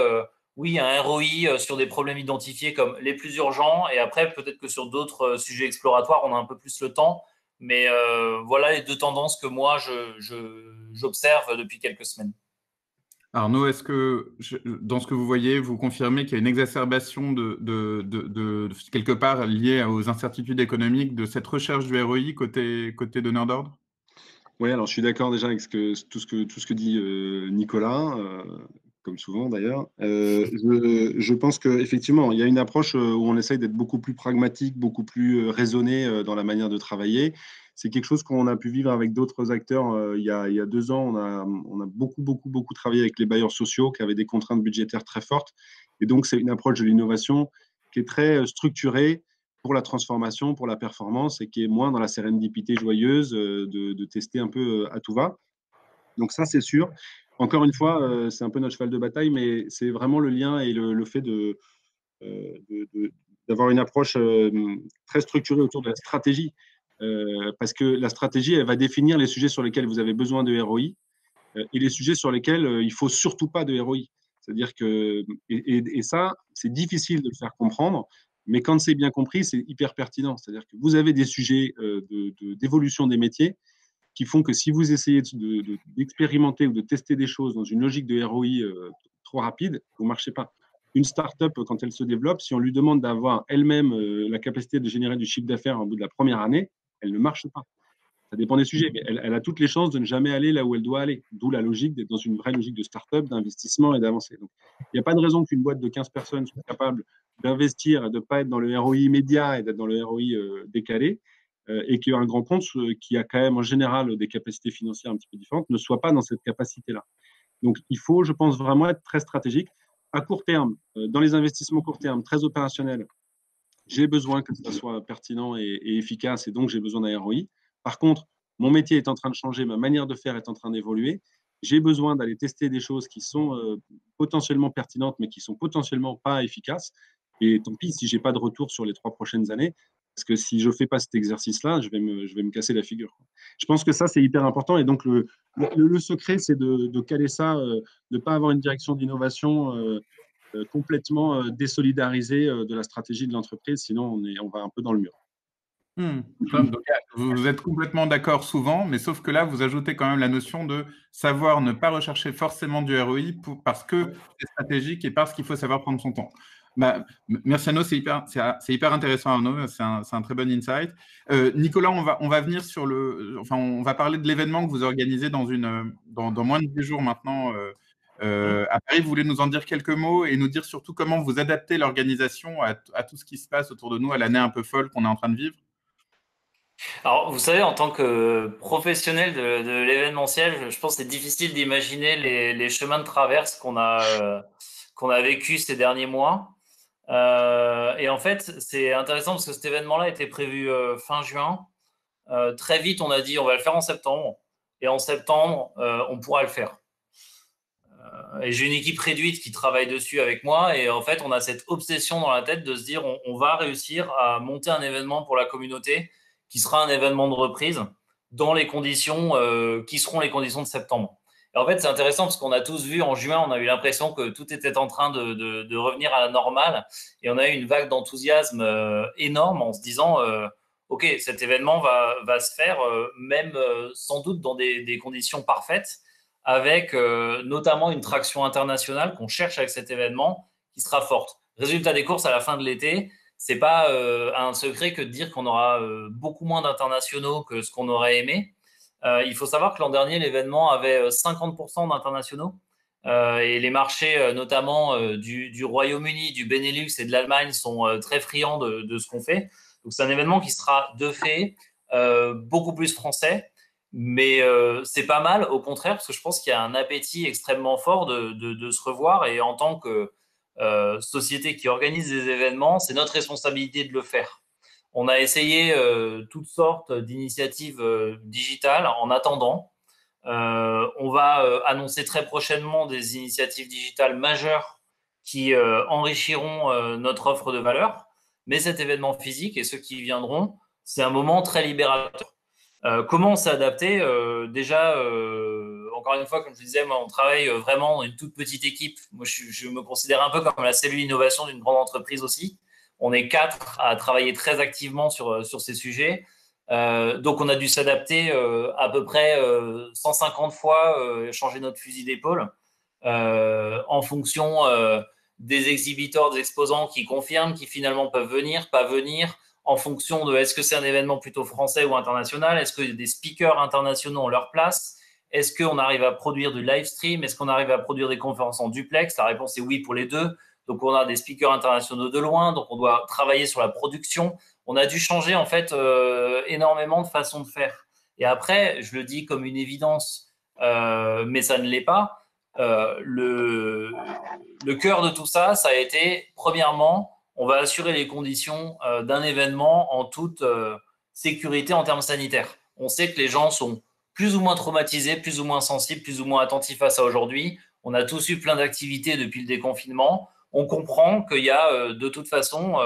oui, un ROI sur des problèmes identifiés comme les plus urgents, et après, peut-être que sur d'autres sujets exploratoires, on a un peu plus le temps, mais voilà les deux tendances que moi, j'observe depuis quelques semaines. Arnaud, est-ce que, dans ce que vous voyez, vous confirmez qu'il y a une exacerbation quelque part liée aux incertitudes économiques de cette recherche du ROI côté donneur d'ordre? Oui, alors je suis d'accord déjà avec tout ce que dit Nicolas, comme souvent d'ailleurs. Je pense qu'effectivement, il y a une approche où on essaye d'être beaucoup plus pragmatique, beaucoup plus raisonné dans la manière de travailler. C'est quelque chose qu'on a pu vivre avec d'autres acteurs il y a 2 ans. On a beaucoup travaillé avec les bailleurs sociaux qui avaient des contraintes budgétaires très fortes. Et donc, c'est une approche de l'innovation qui est très structurée pour la transformation, pour la performance, et qui est moins dans la sérendipité joyeuse de tester un peu à tout va. Donc ça, c'est sûr. Encore une fois, c'est un peu notre cheval de bataille, mais c'est vraiment le lien et le fait d'avoir une approche très structurée autour de la stratégie. Parce que la stratégie, elle va définir les sujets sur lesquels vous avez besoin de ROI et les sujets sur lesquels il faut surtout pas de ROI. C'est-à-dire que, et ça, c'est difficile de le faire comprendre, mais quand c'est bien compris, c'est hyper pertinent. C'est-à-dire que vous avez des sujets d'évolution des métiers qui font que si vous essayez d'expérimenter ou de tester des choses dans une logique de ROI trop rapide, vous ne marchez pas. Une startup, quand elle se développe, si on lui demande d'avoir elle-même la capacité de générer du chiffre d'affaires au bout de la première année, elle ne marche pas. Ça dépend des sujets, mais elle a toutes les chances de ne jamais aller là où elle doit aller. D'où la logique d'être dans une vraie logique de start-up, d'investissement et d'avancer. Donc, il n'y a pas de raison qu'une boîte de 15 personnes soit capable d'investir et de ne pas être dans le ROI immédiat et d'être dans le ROI décalé, et qu'un grand compte qui a quand même en général des capacités financières un petit peu différentes ne soit pas dans cette capacité-là. Donc, il faut, je pense, vraiment être très stratégique. À court terme, dans les investissements court terme, très opérationnels, j'ai besoin que ça soit pertinent et efficace, et donc j'ai besoin d'un ROI. Par contre, mon métier est en train de changer, ma manière de faire est en train d'évoluer. J'ai besoin d'aller tester des choses qui sont potentiellement pertinentes, mais qui sont potentiellement pas efficaces. Et tant pis si j'ai pas de retour sur les 3 prochaines années, parce que si je fais pas cet exercice-là, je vais me casser la figure. Je pense que ça, c'est hyper important. Et donc, le secret, c'est de caler ça, de ne pas avoir une direction d'innovation complètement désolidarisé de la stratégie de l'entreprise, sinon on va un peu dans le mur. Donc, vous êtes complètement d'accord souvent, mais sauf que là, vous ajoutez quand même la notion de savoir ne pas rechercher forcément du ROI parce que c'est stratégique et parce qu'il faut savoir prendre son temps. Bah, merci Arnaud, c'est hyper intéressant Arnaud, c'est un très bon insight. Nicolas, on va venir enfin, on va parler de l'événement que vous organisez dans moins de 10 jours maintenant. À Paris, vous voulez nous en dire quelques mots et nous dire surtout comment vous adaptez l'organisation à tout ce qui se passe autour de nous, à l'année un peu folle qu'on est en train de vivre? Alors, vous savez, en tant que professionnel de l'événementiel, je pense que c'est difficile d'imaginer les chemins de traverse qu'on a vécu ces derniers mois. Et en fait, c'est intéressant parce que cet événement-là était prévu fin juin. Très vite, on a dit on va le faire en septembre. Et en septembre, on pourra le faire. Et j'ai une équipe réduite qui travaille dessus avec moi. Et en fait, on a cette obsession dans la tête de se dire on va réussir à monter un événement pour la communauté qui sera un événement de reprise dans les conditions qui seront les conditions de septembre. Et en fait, c'est intéressant parce qu'on a tous vu en juin, on a eu l'impression que tout était en train de revenir à la normale. Et on a eu une vague d'enthousiasme énorme en se disant OK, cet événement va se faire même sans doute dans des conditions parfaites, avec notamment une traction internationale qu'on cherche avec cet événement qui sera forte. Résultat des courses à la fin de l'été, c'est pas un secret que de dire qu'on aura beaucoup moins d'internationaux que ce qu'on aurait aimé. Il faut savoir que l'an dernier, l'événement avait 50% d'internationaux. Et les marchés, notamment du Royaume-Uni, du Benelux et de l'Allemagne, sont très friands de ce qu'on fait. Donc, c'est un événement qui sera de fait beaucoup plus français. Mais c'est pas mal, au contraire, parce que je pense qu'il y a un appétit extrêmement fort de se revoir. Et en tant que société qui organise des événements, c'est notre responsabilité de le faire. On a essayé toutes sortes d'initiatives digitales en attendant. On va annoncer très prochainement des initiatives digitales majeures qui enrichiront notre offre de valeur. Mais cet événement physique et ceux qui viendront, c'est un moment très libérateur. Comment on s'est adapté déjà, encore une fois, comme je disais, moi, on travaille vraiment dans une toute petite équipe. Moi, je me considère un peu comme la cellule innovation d'une grande entreprise aussi. On est 4 à travailler très activement sur ces sujets. Donc, on a dû s'adapter à peu près 150 fois, changer notre fusil d'épaule en fonction des exhibiteurs, des exposants qui confirment, qui finalement peuvent venir, pas venir, en fonction de est-ce que c'est un événement plutôt français ou international, est-ce que des speakers internationaux ont leur place, est-ce qu'on arrive à produire du live stream, est-ce qu'on arrive à produire des conférences en duplex? La réponse est oui pour les deux. Donc, on a des speakers internationaux de loin, donc on doit travailler sur la production. On a dû changer en fait énormément de façon de faire. Et après, je le dis comme une évidence, mais ça ne l'est pas. Le cœur de tout ça, ça a été, premièrement, on va assurer les conditions d'un événement en toute sécurité en termes sanitaires. On sait que les gens sont plus ou moins traumatisés, plus ou moins sensibles, plus ou moins attentifs à ça aujourd'hui. On a tous eu plein d'activités depuis le déconfinement. On comprend qu'il y a de toute façon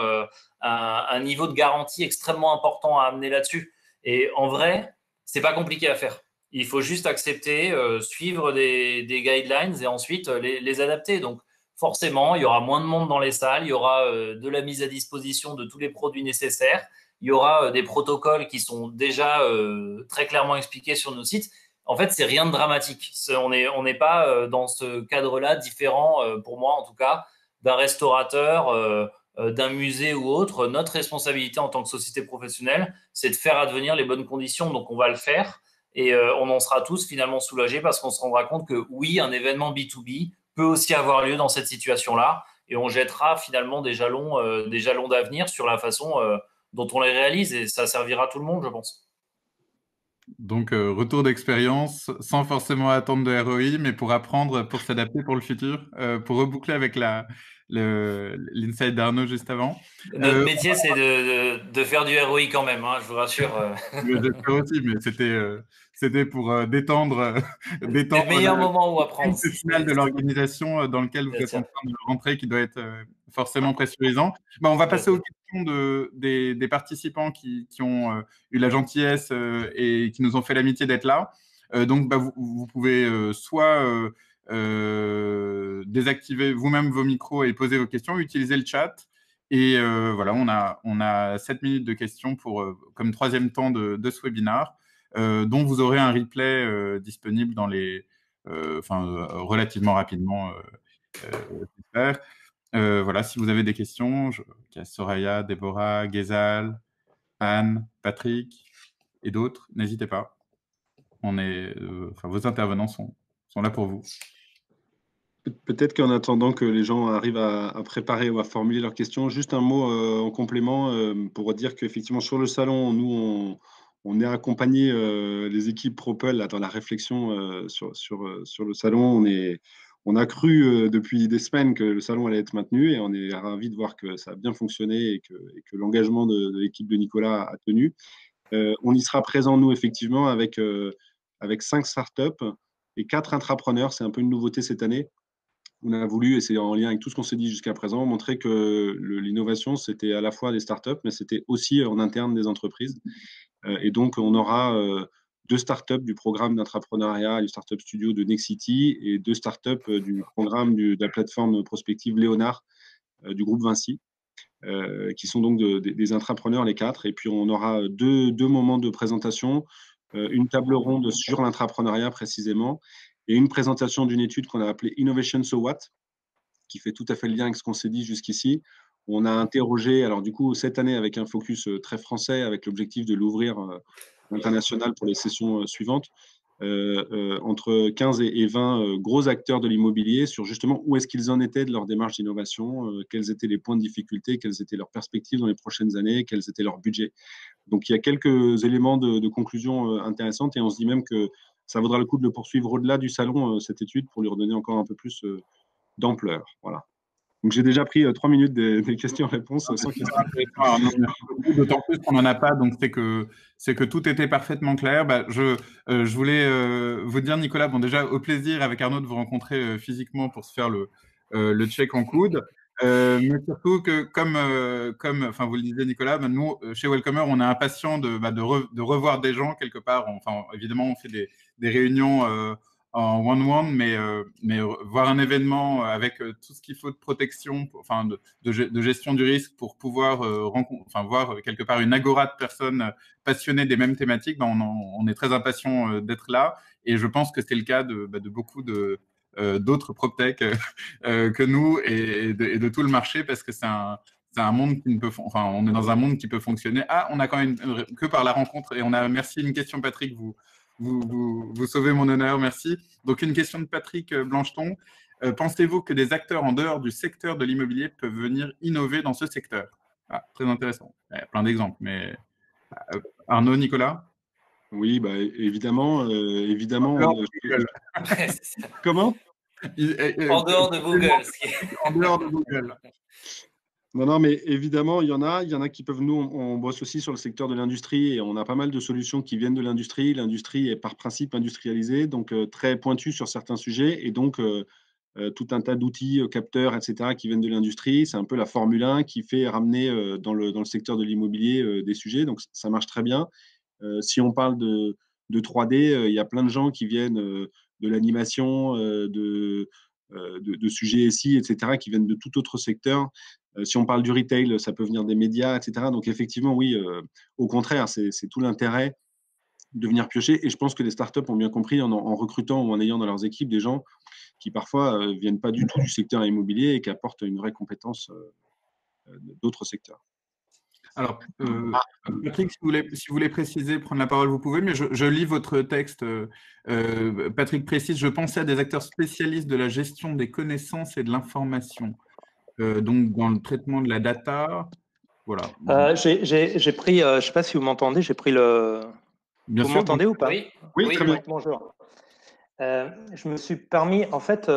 un niveau de garantie extrêmement important à amener là-dessus. Et en vrai, c'est pas compliqué à faire. Il faut juste accepter, suivre des guidelines et ensuite les adapter. Donc, forcément, il y aura moins de monde dans les salles, il y aura de la mise à disposition de tous les produits nécessaires, il y aura des protocoles qui sont déjà très clairement expliqués sur nos sites. En fait, c'est rien de dramatique. On n'est pas dans ce cadre-là différent, pour moi en tout cas, d'un restaurateur, d'un musée ou autre. Notre responsabilité en tant que société professionnelle, c'est de faire advenir les bonnes conditions. Donc, on va le faire. Et on en sera tous finalement soulagés parce qu'on se rendra compte que oui, un événement B2B peut aussi avoir lieu dans cette situation-là. Et on jettera finalement des jalons d'avenir sur la façon dont on les réalise. Et ça servira à tout le monde, je pense. Donc, retour d'expérience, sans forcément attendre de ROI, mais pour apprendre, pour s'adapter pour le futur, pour reboucler avec l'insight d'Arnaud juste avant. Notre métier, c'est de faire du ROI quand même, hein, je vous rassure. J'espère aussi, mais c'était pour détendre C'est le meilleur moment où apprendre. le final de l'organisation dans lequel vous êtes en train de rentrer, qui doit être forcément pressurisant. On va passer aux questions des participants qui ont eu la gentillesse et qui nous ont fait l'amitié d'être là. Donc, vous pouvez soit désactiver vous-même vos micros et poser vos questions, utiliser le chat. Et voilà, on a 7 minutes de questions comme troisième temps de ce webinaire, dont vous aurez un replay disponible relativement rapidement. J'espère. Voilà, si vous avez des questions, il y a Soraya, Déborah, Ghezal, Anne, Patrick et d'autres, n'hésitez pas. Vos intervenants sont là pour vous. Peut-être qu'en attendant que les gens arrivent à préparer ou à formuler leurs questions, juste un mot en complément pour dire qu'effectivement sur le salon, nous, on est accompagné les équipes Propel là, dans la réflexion sur le salon. On a cru depuis des semaines que le salon allait être maintenu et on est ravis de voir que ça a bien fonctionné et que l'engagement de l'équipe de Nicolas a tenu. On y sera présent, nous, effectivement, avec 5 startups et 4 intrapreneurs. C'est un peu une nouveauté cette année. On a voulu, et c'est en lien avec tout ce qu'on s'est dit jusqu'à présent, montrer que l'innovation, c'était à la fois des startups, mais c'était aussi en interne des entreprises. Et donc, on aura 2 startups du programme d'entrepreneuriat, du Startup Studio de Nexity, et 2 startups du programme de la plateforme prospective Léonard du groupe Vinci, qui sont donc des intrapreneurs, les 4. Et puis, on aura deux moments de présentation, une table ronde sur l'intrapreneuriat précisément, et une présentation d'une étude qu'on a appelée Innovation So What, qui fait tout à fait le lien avec ce qu'on s'est dit jusqu'ici. On a interrogé, alors du coup, cette année avec un focus très français, avec l'objectif de l'ouvrir international pour les sessions suivantes, entre 15 et 20 gros acteurs de l'immobilier sur justement où est-ce qu'ils en étaient de leur démarche d'innovation, quels étaient les points de difficulté, quelles étaient leurs perspectives dans les prochaines années, quels étaient leurs budgets. Donc, il y a quelques éléments de conclusion intéressantes et on se dit même que ça vaudra le coup de le poursuivre au-delà du salon, cette étude, pour lui redonner encore un peu plus d'ampleur. Voilà. Donc, j'ai déjà pris 3 minutes des questions-réponses. Sans question. D'autant plus qu'on n'en a pas, donc c'est que tout était parfaitement clair. Je voulais vous dire, Nicolas, déjà, au plaisir avec Arnaud de vous rencontrer physiquement pour se faire le check en coude. Mais surtout que, enfin, vous le disiez, Nicolas, bah, nous, chez Welcomer, on est impatient de revoir des gens quelque part. Enfin, évidemment, on fait des réunions en one-one, mais voir un événement avec tout ce qu'il faut de protection, enfin, de gestion du risque pour pouvoir enfin, voir quelque part une agora de personnes passionnées des mêmes thématiques, bah, on est très impatient d'être là. Et je pense que c'est le cas de beaucoup d'autres PropTech que nous et de tout le marché parce que c'est un monde qui ne peut, enfin, on est dans un monde qui peut fonctionner. Ah, on a quand même que par la rencontre et on a, merci, une question, Patrick, vous sauvez mon honneur, merci. Donc, une question de Patrick Blancheton. Pensez-vous que des acteurs en dehors du secteur de l'immobilier peuvent venir innover dans ce secteur? Ah, très intéressant. Il y a plein d'exemples, mais Arnaud, Nicolas? Oui, bah, évidemment, évidemment. En dehors de Google. Comment? En dehors de Google. En dehors de Google. Non, non, mais évidemment, il y en a qui peuvent. Nous, on bosse aussi sur le secteur de l'industrie et on a pas mal de solutions qui viennent de l'industrie. L'industrie est par principe industrialisée, donc très pointue sur certains sujets et donc tout un tas d'outils, capteurs, etc., qui viennent de l'industrie. C'est un peu la Formule 1 qui fait ramener dans le secteur de l'immobilier des sujets, donc ça marche très bien. Si on parle de 3D, il y a plein de gens qui viennent de l'animation, de sujets SI, etc., qui viennent de tout autre secteur. Si on parle du retail, ça peut venir des médias, etc. Donc effectivement, oui, au contraire, c'est tout l'intérêt de venir piocher. Et je pense que les startups ont bien compris en recrutant ou en ayant dans leurs équipes des gens qui parfois ne viennent pas du tout du secteur immobilier et qui apportent une vraie compétence d'autres secteurs. Alors, Patrick, si vous voulez préciser, prendre la parole, vous pouvez, mais je lis votre texte. Patrick précise, je pensais à des acteurs spécialistes de la gestion des connaissances et de l'information, donc dans le traitement de la data. Voilà. J'ai pris, je ne sais pas si vous m'entendez, j'ai pris le... Bien vous sûr, m'entendez ou pas? Oui, très bien. Bonjour. Je me suis permis, en fait,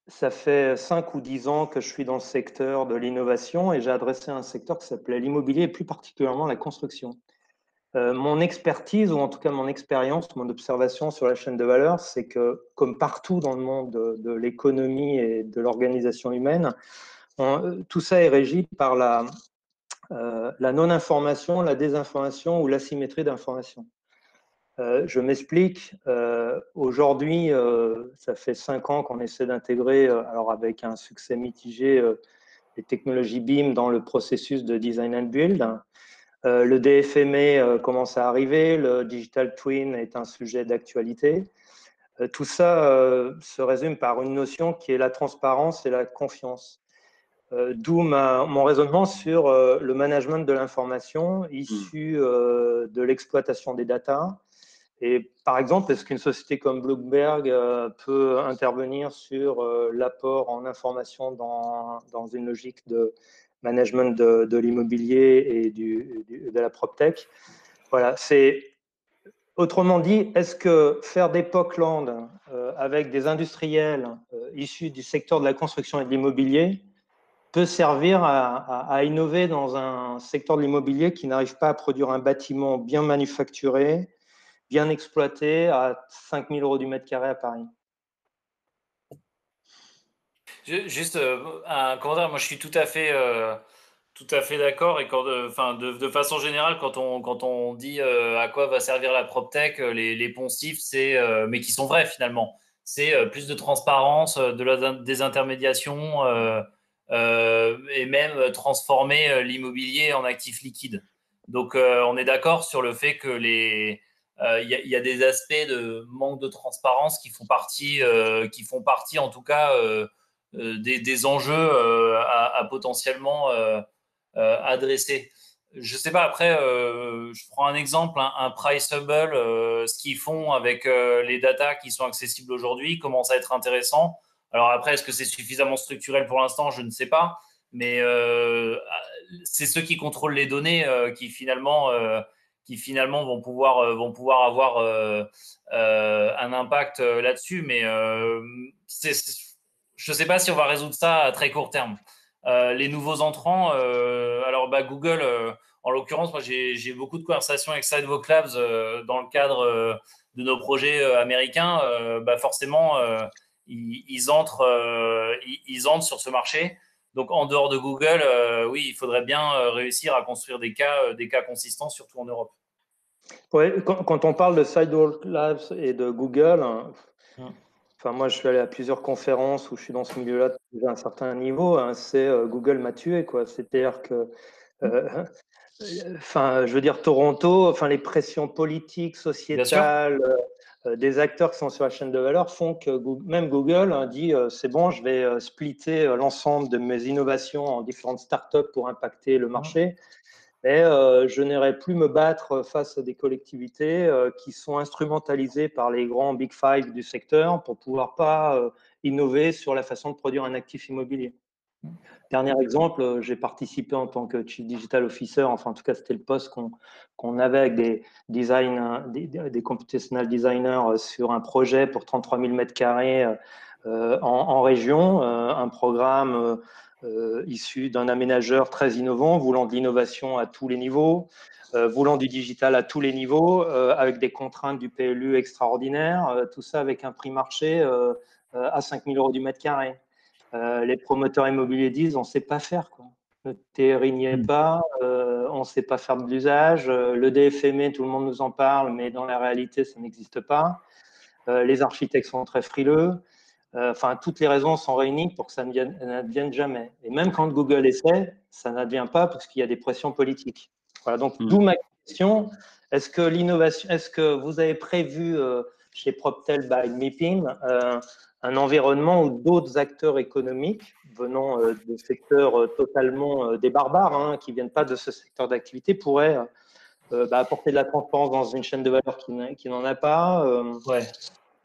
ça fait 5 ou 10 ans que je suis dans le secteur de l'innovation et j'ai adressé un secteur qui s'appelait l'immobilier et plus particulièrement la construction. Mon expertise, ou en tout cas mon expérience, mon observation sur la chaîne de valeur, c'est que comme partout dans le monde de l'économie et de l'organisation humaine, tout ça est régi par la non-information, la désinformation ou l'asymétrie d'information. Je m'explique. Aujourd'hui, ça fait 5 ans qu'on essaie d'intégrer, alors avec un succès mitigé, les technologies BIM dans le processus de design and build. Le DFME commence à arriver, le digital twin est un sujet d'actualité. Tout ça se résume par une notion qui est la transparence et la confiance. D'où mon raisonnement sur le management de l'information issu de l'exploitation des data. Et par exemple, est-ce qu'une société comme Bloomberg peut intervenir sur l'apport en information dans une logique de management de l'immobilier et de la PropTech? Voilà, c'est autrement dit, est-ce que faire des POC-land avec des industriels issus du secteur de la construction et de l'immobilier peut servir à innover dans un secteur de l'immobilier qui n'arrive pas à produire un bâtiment bien manufacturé, bien exploité à 5 000 € du mètre carré à Paris? Juste un commentaire, moi je suis tout à fait d'accord. Et de façon générale, quand on dit à quoi va servir la PropTech, les poncifs, mais qui sont vrais finalement, c'est plus de transparence, de la désintermédiation et même transformer l'immobilier en actif liquide. Donc on est d'accord sur le fait que il y a des aspects de manque de transparence qui font partie en tout cas des enjeux à potentiellement adresser. Je sais pas, après, je prends un exemple, un Priceable, ce qu'ils font avec les datas qui sont accessibles aujourd'hui commence à être intéressant. Alors après, est-ce que c'est suffisamment structurel pour l'instant? Je ne sais pas. Mais c'est ceux qui contrôlent les données qui finalement vont pouvoir avoir un impact là-dessus. Mais je ne sais pas si on va résoudre ça à très court terme. Les nouveaux entrants, alors Google, en l'occurrence, moi j'ai beaucoup de conversations avec Sidewalk Labs dans le cadre de nos projets américains. Forcément, ils entrent sur ce marché. Donc, en dehors de Google, oui, il faudrait bien réussir à construire des cas consistants, surtout en Europe. Ouais, quand on parle de Sidewalk Labs et de Google, hein, enfin, moi, je suis allé à plusieurs conférences où je suis dans ce milieu-là depuis un certain niveau. Hein, c'est Google m'a tué, quoi. C'est-à-dire que, enfin, je veux dire, Toronto, enfin, les pressions politiques, Bien sûr. sociétales, des acteurs qui sont sur la chaîne de valeur font que même Google hein, dit c'est bon, je vais splitter l'ensemble de mes innovations en différentes startups pour impacter le marché. Mais je n'irai plus me battre face à des collectivités qui sont instrumentalisées par les grands Big Five du secteur pour pouvoir pas innover sur la façon de produire un actif immobilier. Dernier exemple, j'ai participé en tant que Chief Digital Officer, enfin en tout cas c'était le poste qu'on avait avec des computational designers sur un projet pour 33 000 m² en région, un programme issu d'un aménageur très innovant, voulant de l'innovation à tous les niveaux, voulant du digital à tous les niveaux, avec des contraintes du PLU extraordinaires, tout ça avec un prix marché à 5 000 € du mètre carré. Les promoteurs immobiliers disent on ne sait pas faire, quoi. Le théorie n'y est pas, on ne sait pas faire de l'usage. Le DFME, tout le monde nous en parle, mais dans la réalité, ça n'existe pas. Les architectes sont très frileux. Enfin, toutes les raisons sont réunies pour que ça n'advienne jamais. Et même quand Google essaie, ça n'advient pas parce qu'il y a des pressions politiques. Voilà, donc d'où ma question. Est-ce que l'innovation, est-ce que vous avez prévu chez PropTel by MIPIM un environnement où d'autres acteurs économiques venant de secteurs totalement des barbares, hein, qui ne viennent pas de ce secteur d'activité, pourraient apporter de la transparence dans une chaîne de valeur qui n'en a pas Ouais.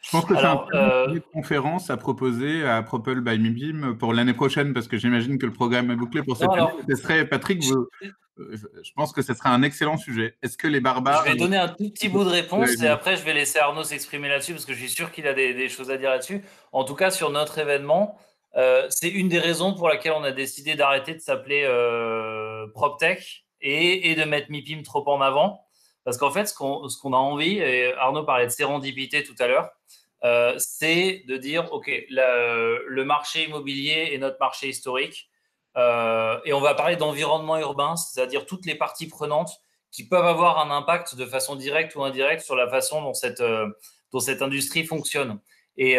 Je pense que c'est un Alors, très bon sujet de conférence à proposer à Propel by MIPIM pour l'année prochaine, parce que j'imagine que le programme est bouclé pour cette non, année. alors, Ce serait, Patrick, je pense que ce serait un excellent sujet. Est-ce que les je barbares… vais donner un tout petit bout de réponse et après je vais laisser Arnaud s'exprimer là-dessus parce que je suis sûr qu'il a des choses à dire là-dessus. En tout cas, sur notre événement, c'est une des raisons pour laquelle on a décidé d'arrêter de s'appeler PropTech et de mettre MIPIM trop en avant. Parce qu'en fait, ce qu'on a envie, et Arnaud parlait de sérendipité tout à l'heure, c'est de dire, OK, le marché immobilier est notre marché historique. Et on va parler d'environnement urbain, c'est-à-dire toutes les parties prenantes qui peuvent avoir un impact de façon directe ou indirecte sur la façon dont cette industrie fonctionne. Et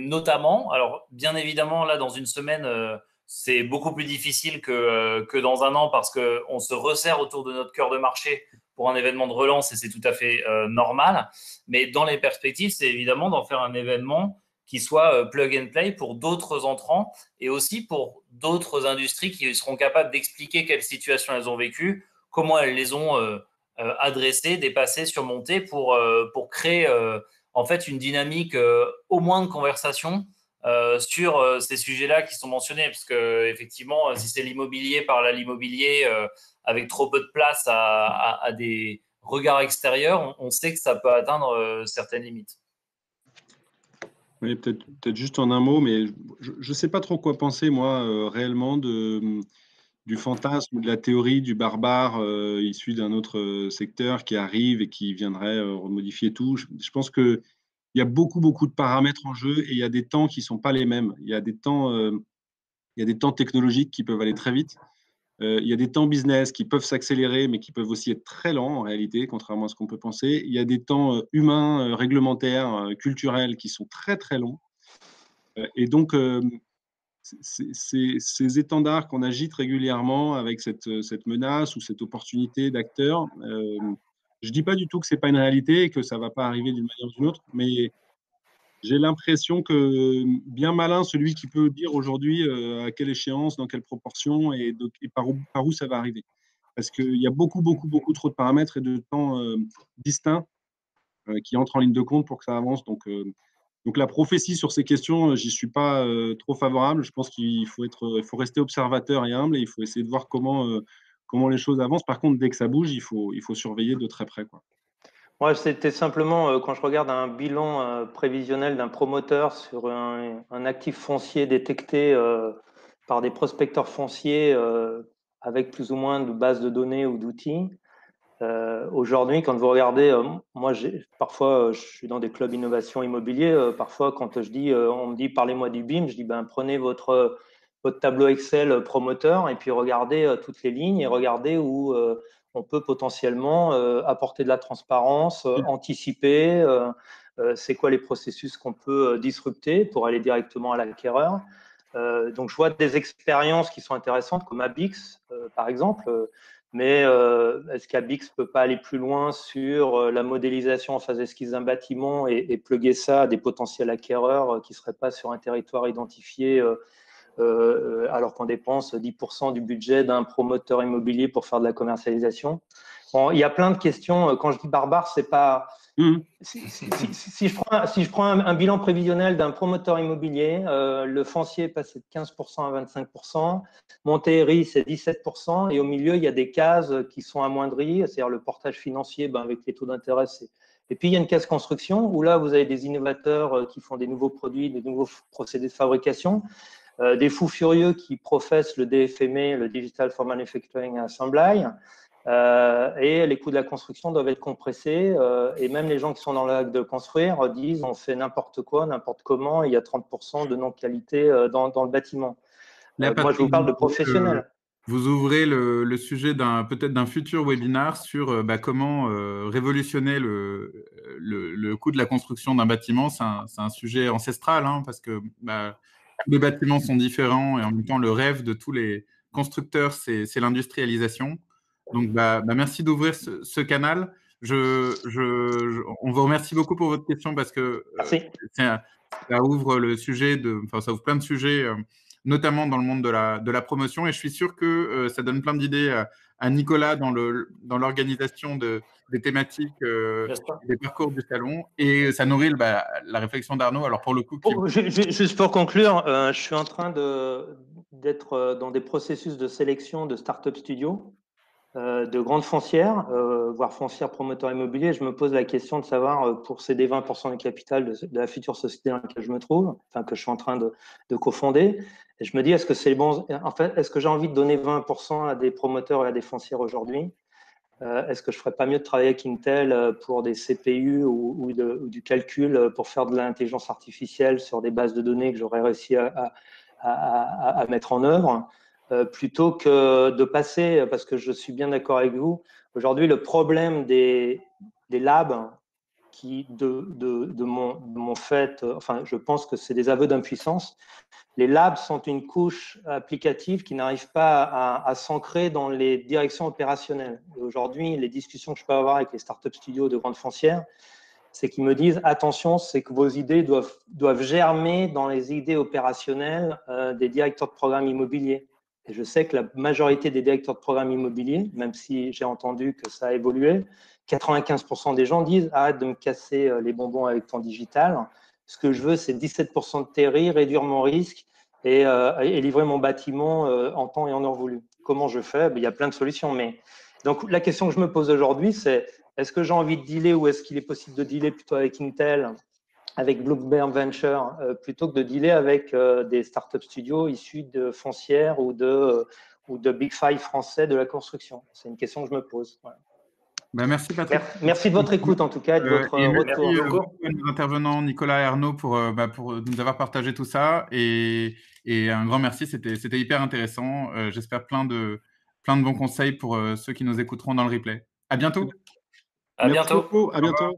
notamment, alors bien évidemment, là, dans une semaine, c'est beaucoup plus difficile que dans un an parce qu'on se resserre autour de notre cœur de marché pour un événement de relance et c'est tout à fait normal. Mais dans les perspectives, c'est évidemment d'en faire un événement qui soit plug and play pour d'autres entrants et aussi pour d'autres industries qui seront capables d'expliquer quelle situation elles ont vécues, comment elles les ont adressées, dépassées, surmontées pour créer en fait une dynamique au moins de conversation sur ces sujets-là qui sont mentionnés. Parce que effectivement, si c'est l'immobilier, parle à l'immobilier avec trop peu de place à des regards extérieurs, on sait que ça peut atteindre certaines limites. Oui, peut-être juste en un mot, mais je ne sais pas trop quoi penser, moi, réellement, du fantasme ou de la théorie du barbare issu d'un autre secteur qui arrive et qui viendrait remodifier tout. Je pense qu'il y a beaucoup de paramètres en jeu et il y a des temps qui ne sont pas les mêmes. Il y a des temps technologiques qui peuvent aller très vite. Il y a des temps business qui peuvent s'accélérer, mais qui peuvent aussi être très lents en réalité, contrairement à ce qu'on peut penser. Il y a des temps humains, réglementaires, culturels qui sont très longs. Et donc, ces étendards qu'on agite régulièrement avec cette menace ou cette opportunité d'acteurs, je ne dis pas du tout que ce n'est pas une réalité et que ça ne va pas arriver d'une manière ou d'une autre, mais j'ai l'impression que bien malin celui qui peut dire aujourd'hui à quelle échéance, dans quelle proportion et par où ça va arriver. Parce qu'il y a beaucoup trop de paramètres et de temps distincts qui entrent en ligne de compte pour que ça avance. Donc la prophétie sur ces questions, j'y suis pas trop favorable. Je pense qu'il faut rester observateur et humble et il faut essayer de voir comment les choses avancent. Par contre, dès que ça bouge, il faut surveiller de très près, quoi. Moi, c'était simplement quand je regarde un bilan prévisionnel d'un promoteur sur un actif foncier détecté par des prospecteurs fonciers avec plus ou moins de bases de données ou d'outils. Aujourd'hui, quand vous regardez, moi, parfois, je suis dans des clubs innovation immobilier. Parfois, quand on me dit parlez-moi du BIM, je dis ben, prenez votre tableau Excel promoteur et puis regardez toutes les lignes et regardez où on peut potentiellement apporter de la transparence, anticiper. C'est quoi les processus qu'on peut disrupter pour aller directement à l'acquéreur. Donc, je vois des expériences qui sont intéressantes, comme Abix, par exemple. Mais est-ce qu'Abix ne peut pas aller plus loin sur la modélisation en phase esquisse d'un bâtiment et plugger ça à des potentiels acquéreurs qui ne seraient pas sur un territoire identifié alors qu'on dépense 10% du budget d'un promoteur immobilier pour faire de la commercialisation? Bon, il y a plein de questions. Quand je dis barbare, c'est pas… Si je prends un bilan prévisionnel d'un promoteur immobilier, le foncier est passé de 15% à 25%, Montéry c'est 17%, et au milieu il y a des cases qui sont amoindries, c'est-à-dire le portage financier avec les taux d'intérêt. Et puis il y a une case construction où là vous avez des innovateurs qui font des nouveaux produits, des nouveaux procédés de fabrication, des fous furieux qui professent le DFMA, le Digital for Manufacturing and Assembly. Et les coûts de la construction doivent être compressés et même les gens qui sont dans l'acte de construire disent on fait n'importe quoi, n'importe comment, et il y a 30% de non-qualité dans le bâtiment. Moi, je vous parle de professionnels. Vous ouvrez le sujet peut-être d'un futur webinaire sur comment révolutionner le coût de la construction d'un bâtiment. C'est un sujet ancestral parce que tous les bâtiments sont différents et en même temps, le rêve de tous les constructeurs, c'est l'industrialisation. Donc, merci d'ouvrir ce canal. On vous remercie beaucoup pour votre question parce que ça ouvre le sujet ça ouvre plein de sujets, notamment dans le monde de la promotion. Et je suis sûr que ça donne plein d'idées à Nicolas dans l'organisation des thématiques, des parcours du salon. Et ça nourrit la réflexion d'Arnaud. Alors, pour le coup… Juste pour conclure, je suis en train d'être dans des processus de sélection de start-up studios, de grandes foncières, voire foncières promoteurs immobiliers. Je me pose la question de savoir, pour céder 20% du capital de la future société dans laquelle je me trouve, que je suis en train de cofonder, et je me dis, est-ce que c'est bon, en fait, est-ce que j'ai envie de donner 20% à des promoteurs et à des foncières aujourd'hui? Est-ce que je ne ferais pas mieux de travailler avec Intel pour des CPU ou du calcul pour faire de l'intelligence artificielle sur des bases de données que j'aurais réussi à mettre en œuvre, plutôt que de passer, parce que je suis bien d'accord avec vous, aujourd'hui le problème des labs de mon fait, je pense que c'est des aveux d'impuissance. Les labs sont une couche applicative qui n'arrive pas à s'ancrer dans les directions opérationnelles. Aujourd'hui, les discussions que je peux avoir avec les startup studios de grandes foncières, c'est qu'ils me disent attention, c'est que vos idées doivent germer dans les idées opérationnelles des directeurs de programme immobilier. Et je sais que la majorité des directeurs de programme immobilier, même si j'ai entendu que ça a évolué, 95% des gens disent arrête de me casser les bonbons avec ton digital. Ce que je veux, c'est 17% de TRI, réduire mon risque et livrer mon bâtiment en temps et en heure voulu. Comment je fais? Il y a plein de solutions. Donc, la question que je me pose aujourd'hui, c'est est-ce que j'ai envie de dealer ou est-ce qu'il est possible de dealer plutôt avec Intel, avec Bloomberg Venture, plutôt que de dealer avec des startup studios issus de foncières ou de Big Five français de la construction? C'est une question que je me pose. Voilà. Merci Patrick. Merci de votre écoute en tout cas et de votre retour. Merci à nos intervenants Nicolas et Arnaud pour nous avoir partagé tout ça et un grand merci, c'était hyper intéressant. J'espère plein de bons conseils pour ceux qui nous écouteront dans le replay. À bientôt. À bientôt. À bientôt.